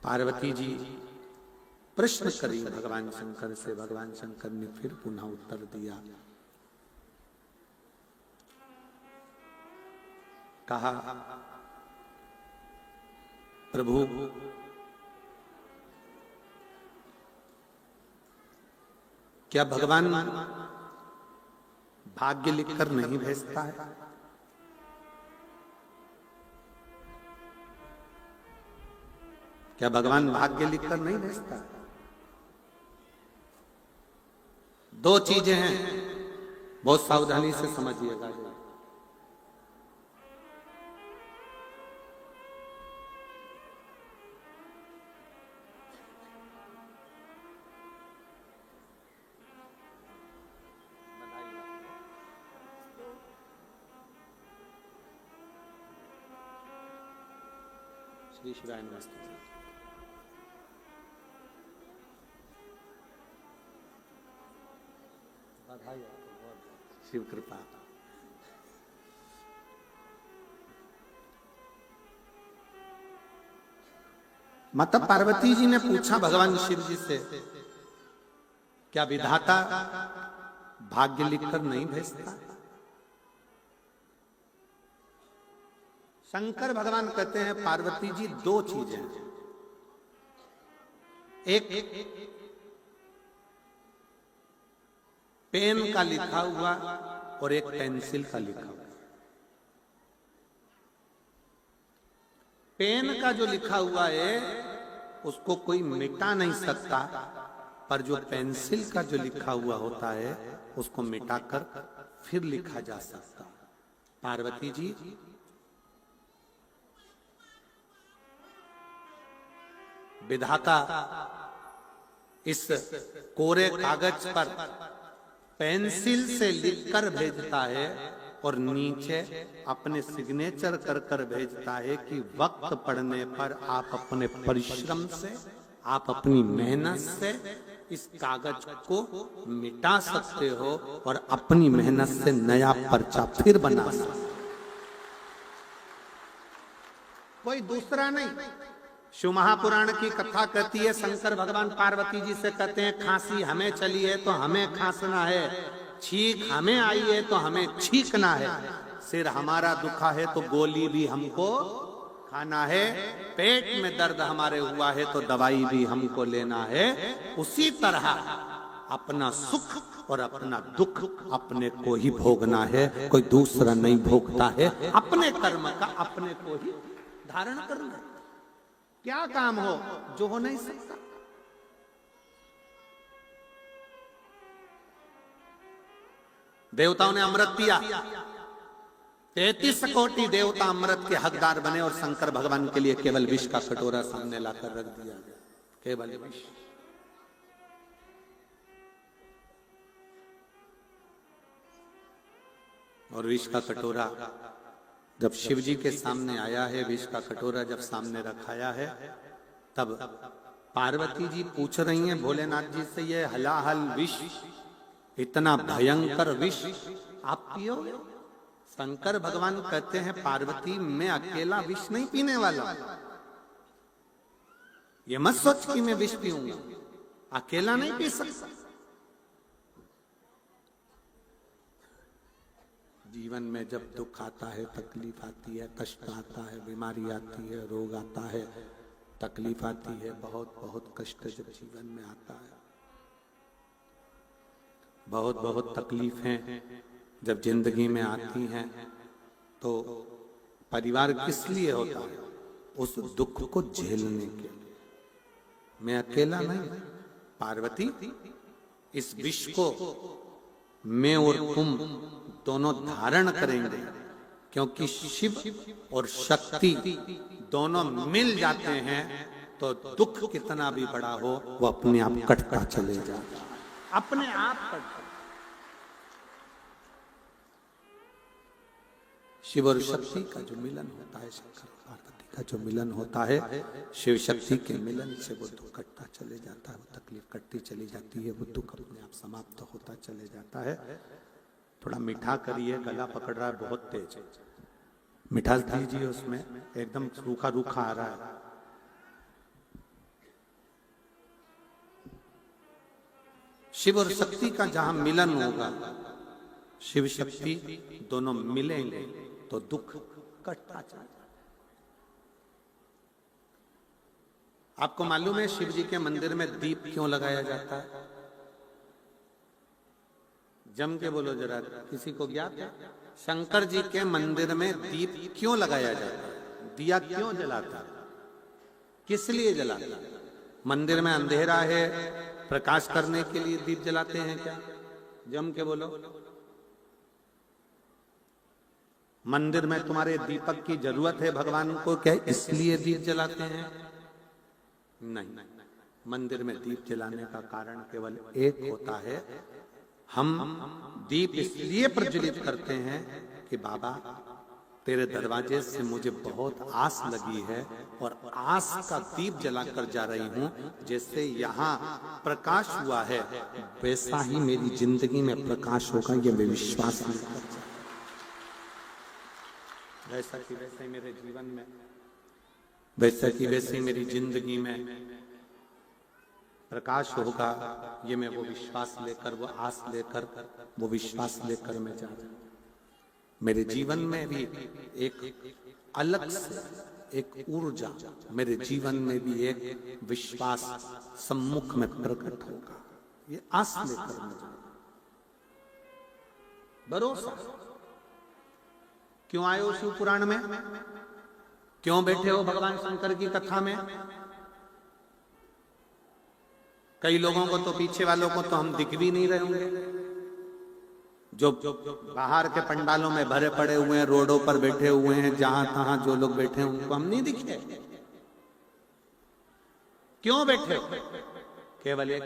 पार्वती जी प्रश्न करी भगवान शंकर से, भगवान शंकर ने फिर पुनः उत्तर दिया, कहा प्रभु क्या भगवान भाग्य लिखकर नहीं भेजता है? क्या भगवान भाग्य लिखकर नहीं भेजता? दो चीजें हैं, बहुत सावधानी से समझिएगा। श्री शिवाय नमस्ते। बधाई आपको, शिव कृपा। माता पार्वती जी ने पूछा भगवान शिव जी से, क्या विधाता भाग्य लिखकर नहीं भेजता? शंकर भगवान कहते हैं पार्वती जी दो चीजें हैं, एक पेन का लिखा हुआ और एक पेंसिल का लिखा हुआ। पेन का जो लिखा हुआ है उसको कोई मिटा नहीं सकता, पर जो पेंसिल का जो लिखा हुआ होता है उसको मिटाकर फिर लिखा जा सकता। पार्वती जी विधाता इस कोरे कागज पर पेंसिल से लिखकर भेजता है और नीचे अपने सिग्नेचर कर कर भेजता है कि वक्त पड़ने पर आप अपने परिश्रम से, आप अपनी मेहनत से इस कागज को मिटा सकते हो और अपनी मेहनत से नया पर्चा फिर बना सकते हो। कोई दूसरा नहीं। शिव महापुराण की कथा कहती है, शंकर भगवान पार्वती जी से कहते हैं खांसी हमें चली है तो हमें खांसना है, छींक हमें आई है तो हमें छींकना है, सिर हमारा दुखा है तो गोली भी हमको खाना है, पेट में दर्द हमारे हुआ है तो दवाई भी हमको लेना है। उसी तरह अपना सुख और अपना दुख अपने को ही भोगना है, कोई दूसरा नहीं भोगता है। अपने कर्म का अपने को ही धारण करना है। क्या काम हो जो हो नहीं सकता। देवताओं ने अमृत पिया, 33 कोटि देवता अमृत के हकदार बने और शंकर भगवान के लिए केवल विष का कटोरा सामने लाकर रख दिया गया, केवल विष। और विष का कटोरा जब शिव जी के सामने आया है, विष का कटोरा जब सामने रखाया है, तब पार्वती जी पूछ रही हैं भोलेनाथ जी से, ये हलाहल विष, इतना भयंकर विष आप पियोगे? शंकर भगवान कहते हैं पार्वती मैं अकेला विष नहीं पीने वाला, ये मत सोच कि मैं विष पीऊंगा, अकेला नहीं पी सकता। जीवन में जब दुख आता है, तकलीफ आती है, कष्ट आता है, बीमारी आती है, रोग आता है, तकलीफ आती है, बहुत बहुत कष्ट जब जीवन में आता है, बहुत बहुत तकलीफें जब जिंदगी में आती हैं, तो परिवार किस लिए होता है? उस दुख को झेलने के लिए। मैं अकेला नहीं, पार्वती इस विष को मैं और तुम दोनों धारण करेंगे, क्योंकि शिव और शक्ति दोनों मिल जाते हैं तो दुख कितना भी बड़ा हो वो अपने आप कटता चले जाता, अपने आप कटता। शिव और शक्ति का जो मिलन होता है, शंकर पार्वती का जो मिलन होता है, शिव शक्ति के मिलन से वो दुख कटता चले जाता है, वो तकलीफ कटती चली जाती है, वो दुख अपने आप समाप्त होता चले जाता है। थोड़ा मीठा करिए, गला पकड़ रहा है बहुत तेज, मिठास दीजिए उसमें, एकदम रूखा रूखा आ रहा है। शिव और शक्ति का जहां मिलन होगा, शिव शक्ति दोनों मिलेंगे तो दुख कटता चला जाता। आपको मालूम है शिव जी के मंदिर में दीप क्यों लगाया जाता है? जम के बोलो जरा, किसी को ज्ञात है? शंकर जी के मंदिर में दीप क्यों लगाया जाता है? दिया क्यों जलाता है? किस लिए जलाते हैं? मंदिर में अंधेरा है, प्रकाश करने के लिए दीप जलाते हैं क्या? जम के बोलो। मंदिर में तुम्हारे दीपक की जरूरत है भगवान को, क्या इसलिए दीप जलाते हैं? नहीं, मंदिर में दीप जलाने का कारण केवल एक होता है। हम दीप इसलिए प्रज्वलित करते हैं कि बाबा तेरे दरवाजे से मुझे बहुत आस लगी है और आस का दीप जलाकर जा रही हूं। जैसे यहाँ प्रकाश हुआ है वैसा ही मेरी जिंदगी में प्रकाश होगा, ये मैं विश्वास नहीं करता। वैसा कि वैसे ही मेरे जीवन में, वैसा कि वैसे ही मेरी जिंदगी में प्रकाश होगा, ये मैं वो विश्वास लेकर, वो आस लेकर, वो विश्वास लेकर मैं जा रहा हूं। मेरे जीवन में भी एक अलग से एक ऊर्जा, मेरे जीवन में भी एक विश्वास सम्मुख में प्रकट होगा, ये आस लेकर मैं जा रहा हूं। भरोसा। क्यों आए हो शिव पुराण में? क्यों बैठे हो भगवान शंकर की कथा में? कई लोगों को तो, पीछे वालों को तो हम दिख भी नहीं रहे होंगे, जो बाहर के पंडालों में भरे पड़े हुए हैं, रोडों पर बैठे हुए हैं, जहां तहां जो लोग बैठे हैं उनको हम नहीं दिखे। क्यों बैठे हो? केवल एक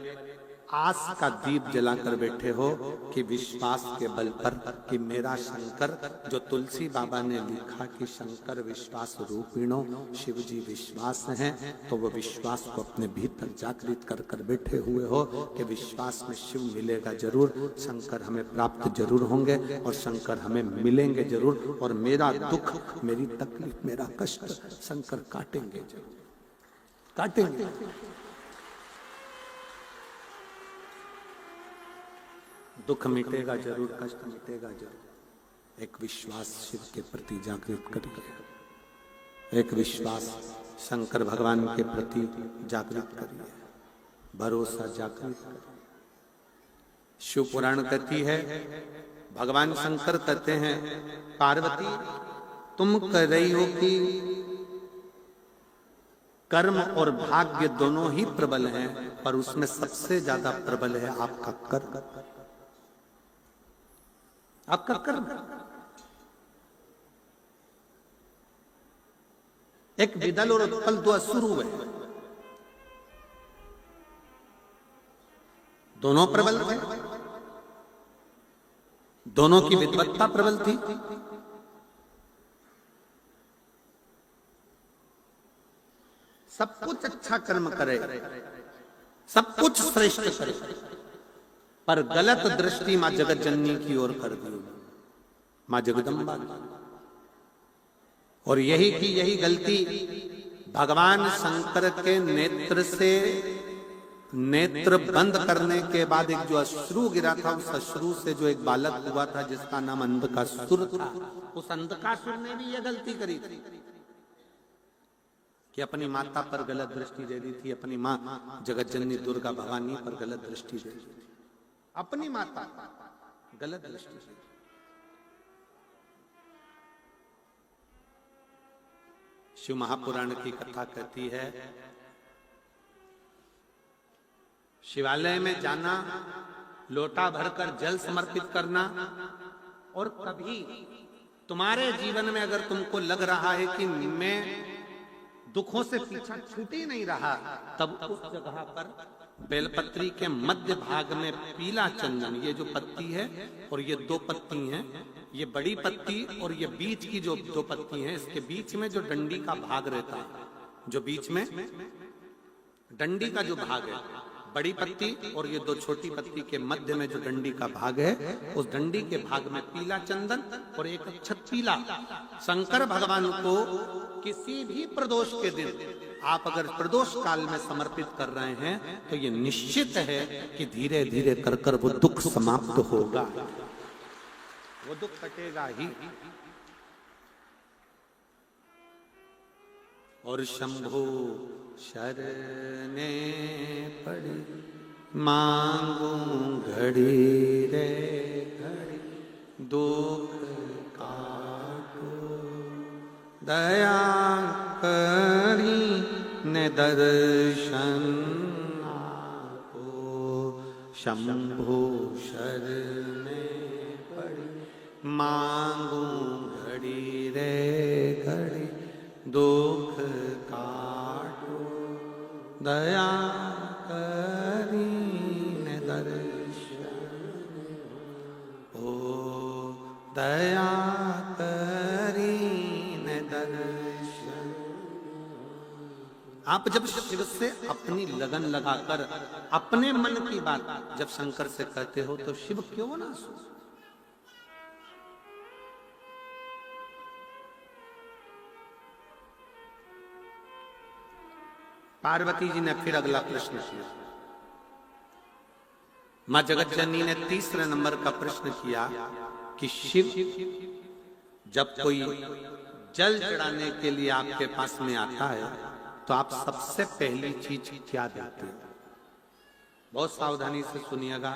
आस का दीप जलाकर बैठे हो कि विश्वास के बल पर कि मेरा शंकर, जो तुलसी बाबा ने लिखा कि शंकर विश्वास रूपिणो, शिव जी विश्वास हैं, तो वो विश्वास को अपने भीतर जागृत कर कर बैठे हुए हो कि विश्वास में शिव मिलेगा जरूर, शंकर हमें प्राप्त जरूर होंगे और शंकर हमें मिलेंगे जरूर, और मेरा दुख, मेरी तकलीफ, मेरा कष्ट शंकर काटेंगे जरूर, काटेंगे। दुख मिटेगा जरूर, कष्ट मिटेगा जरूर। एक विश्वास शिव के प्रति जागृत करिए, एक विश्वास शंकर भगवान के प्रति जागृत करिए, भरोसा जागृत करिए। शिव पुराण कहती है, भगवान शंकर कहते हैं, पार्वती तुम कह रही हो कि कर्म और भाग्य दोनों ही प्रबल हैं, पर उसमें सबसे ज्यादा प्रबल है आपका कर्म, आपका कर्म। एक विदल और उत्पल दो असुर हुए, दोनों प्रबल थे, दोनों की विद्वत्ता प्रबल थी। सब कुछ अच्छा कर्म करे, सब कुछ श्रेष्ठ करे, पर गलत दृष्टि मां जगत जननी की ओर कर दी, मां जगदम्बा। और यही की यही गलती भगवान शंकर के नेत्र से, नेत्र बंद करने के बाद एक जो अश्रु गिरा था, उस अश्रु से जो एक बालक हुआ था जिसका नाम अंधकासुर था, उस अंधकासुर ने भी यह गलती करी थी कि अपनी माता पर गलत दृष्टि दे दी थी, अपनी मां जगत जननी दुर्गा भवानी पर गलत दृष्टि दे दी थी, अपनी माता गलत दृष्टि से। शिव महापुराण की कथा कहती है, शिवालय में जाना, लोटा भरकर जल समर्पित करना, और कभी तुम्हारे जीवन में अगर तुमको लग रहा है कि मैं दुखों से पीछा छूट ही नहीं रहा, तब उस जगह पर बेलपत्री के मध्य भाग में पीला चंदन, ये जो पत्ती है और ये दो पत्ती हैं, ये बड़ी पत्ती और ये बीच की जो दो पत्ती हैं, इसके बीच में जो डंडी का भाग रहता है, जो बीच में डंडी का जो भाग है, बड़ी पत्ती और ये दो छोटी पत्ती के मध्य में जो डंडी का भाग है, उस डंडी के भाग में पीला चंदन और एक अक्षत पीला। शंकर भगवान को किसी भी प्रदोष के दिन आप अगर प्रदोष काल में समर्पित कर रहे हैं, तो ये निश्चित है कि धीरे धीरे कर कर वो दुख समाप्त होगा, वो दुख कटेगा ही। और शंभो शरणे पड़ी मांगू घड़ी रे घड़ी, दुख काटो दया करी ने दर्शन को, शंभु शरणे पड़ी, मांगू घड़ी रे घड़ी, दुख काटो दया करीने दर्शन, ओ दया करीने दर्शन। आप जब शिव से अपनी लगन लगाकर अपने मन की बात जब शंकर से कहते हो तो शिव क्यों ना सुने? पार्वती जी ने फिर अगला प्रश्न किया। मां जगतजननी ने तीसरे नंबर का प्रश्न किया कि शिव जब कोई जल चढ़ाने के लिए आपके पास में आता है तो आप सबसे पहली चीज क्या देते हैं? बहुत सावधानी से सुनिएगा,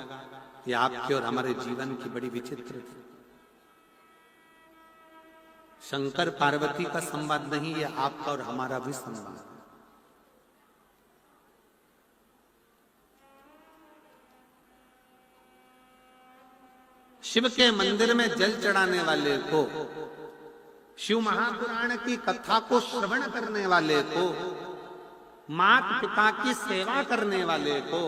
ये आपके और हमारे जीवन की बड़ी विचित्र थी। शंकर पार्वती का संवाद नहीं, ये आपका और हमारा भी संवाद। शिव के मंदिर में जल चढ़ाने वाले को, शिव महापुराण की कथा को श्रवण करने वाले को, मात पिता की सेवा करने वाले को,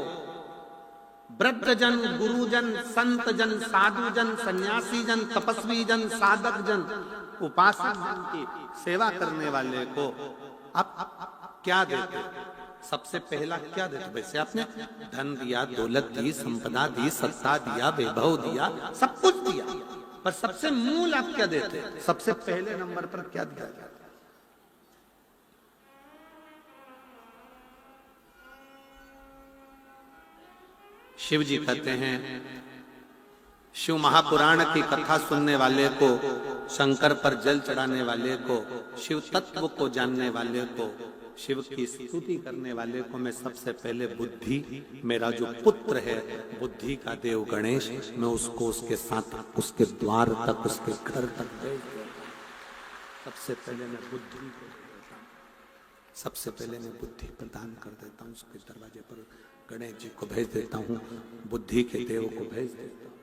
वृद्धजन, गुरुजन, संत जन, साधु जन, सन्यासी जन, तपस्वी जन, साधक जन, उपासक जन की सेवा करने वाले को आप क्या देते? सबसे पहला क्या देते? वैसे आपने धन दिया, दौलत दी, संपदा दी, सत्ता दिया, वैभव दिया, सब कुछ दिया, पर सबसे मूल आप क्या देते? सबसे पहले नंबर पर क्या दिया जाता? शिव जी कहते हैं, शिव महापुराण की कथा सुनने वाले को, शंकर पर जल चढ़ाने वाले को, शिव तत्व को जानने वाले को, शिव की स्तुति करने वाले को मैं सबसे पहले बुद्धि, मेरा जो पुत्र है बुद्धि का देव गणेश, मैं उसको उसके साथ उसके द्वार तक, उसके घर तक भेज देता हूं। सबसे पहले मैं बुद्धि को देता हूं, सबसे पहले मैं बुद्धि प्रदान कर देता हूं, उसके दरवाजे पर गणेश जी को भेज देता हूं, बुद्धि के देव को भेज देता हूं।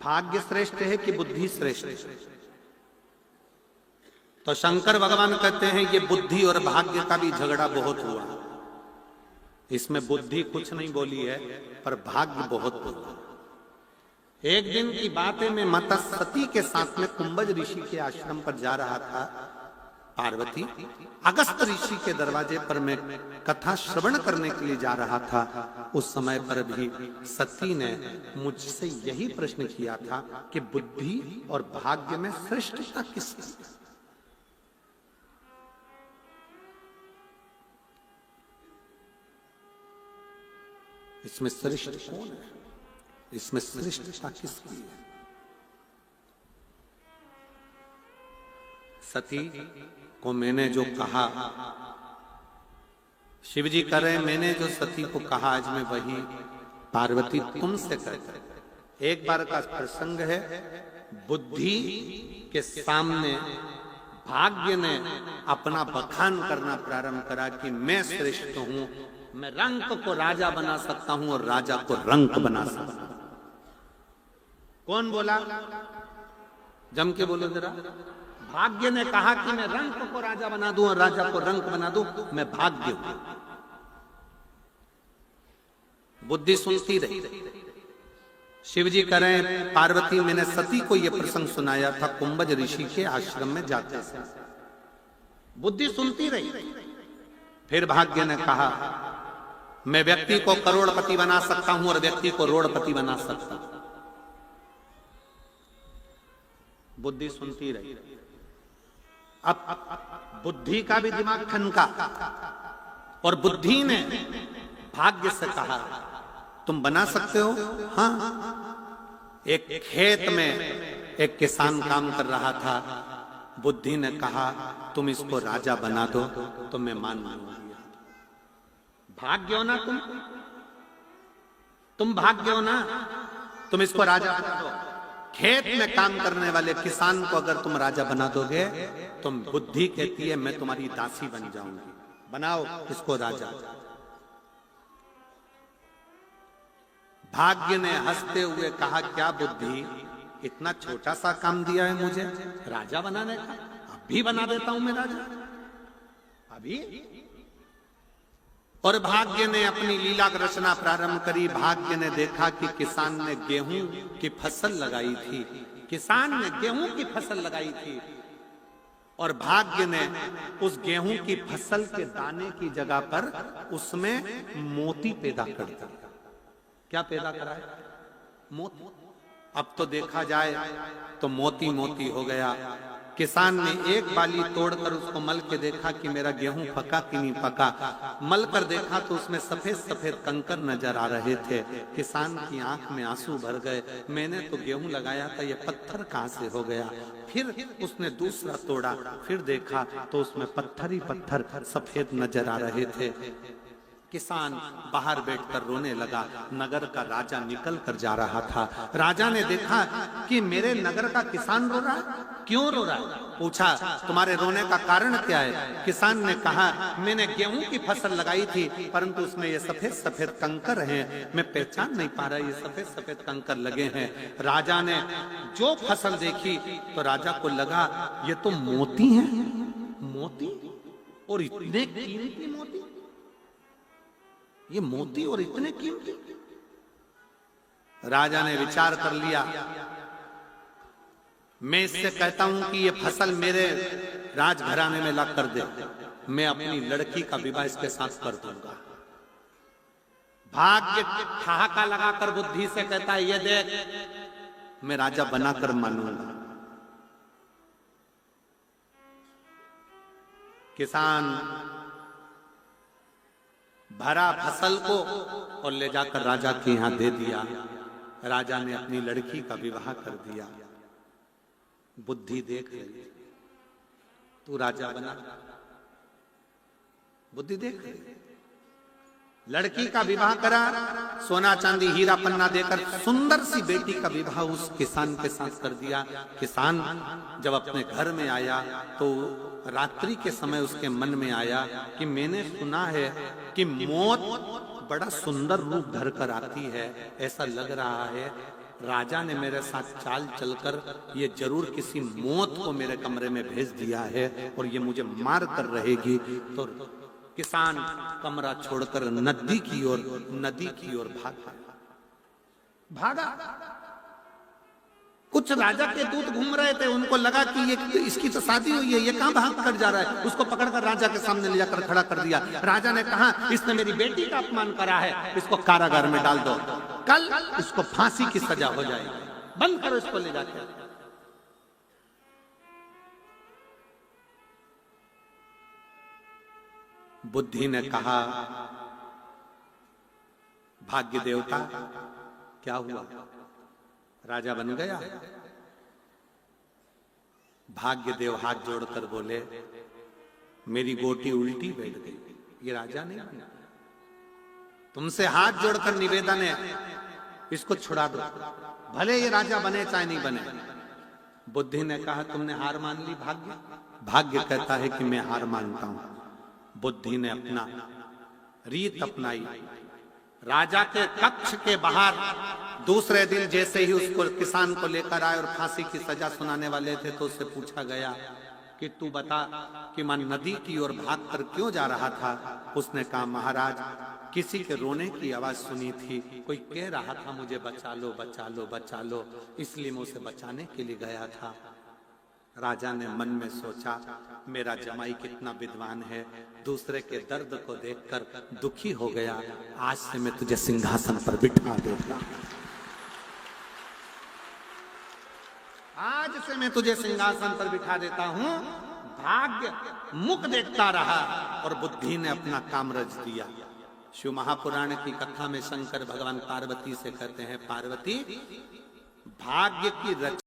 भाग्य श्रेष्ठ है कि बुद्धि श्रेष्ठ है? तो शंकर भगवान कहते हैं ये बुद्धि और भाग्य का भी झगड़ा बहुत हुआ। इसमें बुद्धि कुछ नहीं बोली है, पर भाग्य बहुत बोला। एक दिन की बात है, मैं माता सती के साथ में कुंभज ऋषि के आश्रम पर जा रहा था। पार्वती अगस्त ऋषि के दरवाजे पर मैं कथा श्रवण करने के लिए जा रहा था। उस समय पर भी सती ने मुझसे यही प्रश्न किया था कि बुद्धि और भाग्य में श्रेष्ठता किसकी? इसमें श्रेष्ठ कौन है? इसमें श्रेष्ठता किसकी है? सती को मैंने जो कहा, शिव जी कह रहे, मैंने जो सती को कहा आज मैं वही पार्वती तुमसे कहता। एक बार का प्रसंग है, बुद्धि के सामने भाग्य ने अपना बखान करना प्रारंभ करा कि मैं श्रेष्ठ हूं, मैं रंक को राजा बना सकता हूं और राजा को रंक बना सकता हूं। कौन बोला? जम के बोलो जरा। भाग्य ने कहा कि मैं रंक को राजा बना दूं और राजा को रंक बना दूं, मैं भाग्य हूं। बुद्धि सुनती रही। शिव जी कह रहे हैं, पार्वती मैंने सती को यह प्रसंग सुनाया था कुंभज ऋषि के आश्रम में जाते से। बुद्धि सुनती रही। फिर भाग्य ने कहा, मैं व्यक्ति को करोड़पति बना सकता हूं और व्यक्ति को रोड़पति बना सकता हूं। बुद्धि सुनती रही। अब बुद्धि का भी दिमाग ठनका और बुद्धि ने भाग्य से कहा, तुम बना सकते हो? हाँ। एक खेत में एक किसान काम कर रहा था। बुद्धि ने कहा, तुम इसको राजा बना दो तो मैं मान लूंगी। भाग्य हो ना तुम? तुम भाग्य हो ना, तुम इसको राजा बना दो। खेत में काम करने वाले किसान को अगर तुम राजा बना दोगे, तुम बुद्धि कहती है मैं तुम्हारी दासी बन जाऊंगी, बनाओ इसको राजा। भाग्य ने हंसते हुए कहा, क्या बुद्धि, इतना छोटा सा काम दिया है मुझे राजा बनाने का, अभी बना देता हूं मैं राजा, अभी। और भाग्य ने अपनी लीला रचना प्रारंभ करी। भाग्य ने देखा कि किसान ने गेहूं की फसल लगाई थी, किसान ने गेहूं की फसल लगाई थी, और भाग्य ने उस गेहूं की फसल के दाने की जगह पर उसमें मोती पैदा कर दिया। क्या पैदा करा है? मोती। अब तो देखा जाए तो मोती मोती हो गया। किसान ने एक बाली तोड़कर उसको मल के देखा कि मेरा गेहूं पका कि नहीं पका। मल कर देखा तो उसमें सफेद सफेद कंकर नजर आ रहे थे। किसान की आंख में आंसू भर गए, मैंने तो गेहूं लगाया था, ये पत्थर कहां से हो गया। फिर उसने दूसरा तोड़ा, फिर देखा तो उसमें पत्थर ही पत्थर सफेद नजर आ रहे थे। किसान बाहर बैठकर रोने लगा। नगर का राजा निकल कर जा रहा था। राजा ने देखा कि मेरे नगर का किसान रो रहा है, क्यों रो रहा है? पूछा, तुम्हारे रोने का कारण क्या है? किसान ने कहा, मैंने गेहूं की फसल लगाई थी, परंतु उसमें ये सफेद सफेद कंकर हैं, मैं पहचान नहीं पा रहा, ये सफेद सफेद कंकर लगे हैं। राजा ने जो फसल देखी तो राजा को लगा ये तो मोती हैं, मोती, और इतने कीमती मोती, ये मोती और इतने कीमती। राजा ने विचार कर लिया, मैं इससे कहता हूं कि ये फसल मेरे राजघराने में ला कर दे, मैं अपनी लड़की का विवाह इसके साथ कर दूंगा। भाग्य ठहाका लगाकर बुद्धि से कहता है, ये देख मैं राजा बनाकर मानूंगा। किसान भरा फसल को और ले जाकर राजा के यहां दे दिया। राजा ने अपनी लड़की का विवाह कर दिया। बुद्धि देख रही, तू राजा बना, बुद्धि देख रही। लड़की का विवाह करा, सोना चांदी हीरा पन्ना देकर सुंदर सी बेटी का विवाह उस किसान के साथ कर दिया। किसान जब अपने घर में आया तो रात्रि के समय उसके मन में आया कि मैंने सुना है कि मौत बड़ा सुंदर रूप धर कर आती है, ऐसा लग रहा है राजा ने मेरे साथ चाल चलकर ये जरूर किसी मौत को मेरे कमरे में भेज दिया है और ये मुझे मार कर रहेगी। तो किसान कमरा छोड़कर नदी की ओर भागा। कुछ राजा के दूत घूम रहे थे, उनको लगा कि ये इसकी तो शादी हुई है, ये कहां भाग कर जा रहा है। उसको पकड़कर राजा के सामने ले जाकर खड़ा कर दिया। राजा ने कहा, इसने मेरी बेटी का अपमान करा है, इसको कारागार में डाल दो, कल इसको फांसी की सजा हो जाएगी, बंद करो इसको ले जाकर। बुद्धि ने कहा, भाग्य देवता क्या हुआ, राजा बन गया? भाग्य देव हाथ जोड़कर बोले, मेरी गोटी उल्टी बैठ गई, ये राजा नहीं बना। तुमसे हाथ जोड़कर निवेदन है, इसको छुड़ा दो, भले ये राजा बने चाहे नहीं बने। बुद्धि ने कहा, तुमने हार मान ली भाग्य? भाग्य कहता है कि मैं हार मानता हूं। बुद्धि ने अपना रीत अपनाई। राजा के कक्ष के बाहर दूसरे दिन जैसे ही उसको किसान को लेकर आए और फांसी की सजा सुनाने वाले थे, तो उससे पूछा गया कि तू बता कि मैं नदी की ओर भागकर क्यों जा रहा था? उसने कहा, महाराज किसी के रोने की आवाज सुनी थी, कोई कह रहा था मुझे बचा लो बचा लो बचा लो, इसलिए मैं उसे बचाने के लिए गया था। राजा ने मन में सोचा, मेरा जमाई कितना विद्वान है, दूसरे के दर्द को देखकर दुखी हो गया, आज से मैं तुझे सिंहासन पर बिठा दूंगा, आज से मैं तुझे सिंहासन पर बिठा देता हूं। भाग्य मुख देखता रहा और बुद्धि ने अपना काम रच दिया। शिव महापुराण की कथा में शंकर भगवान पार्वती से कहते हैं, पार्वती भाग्य की रचना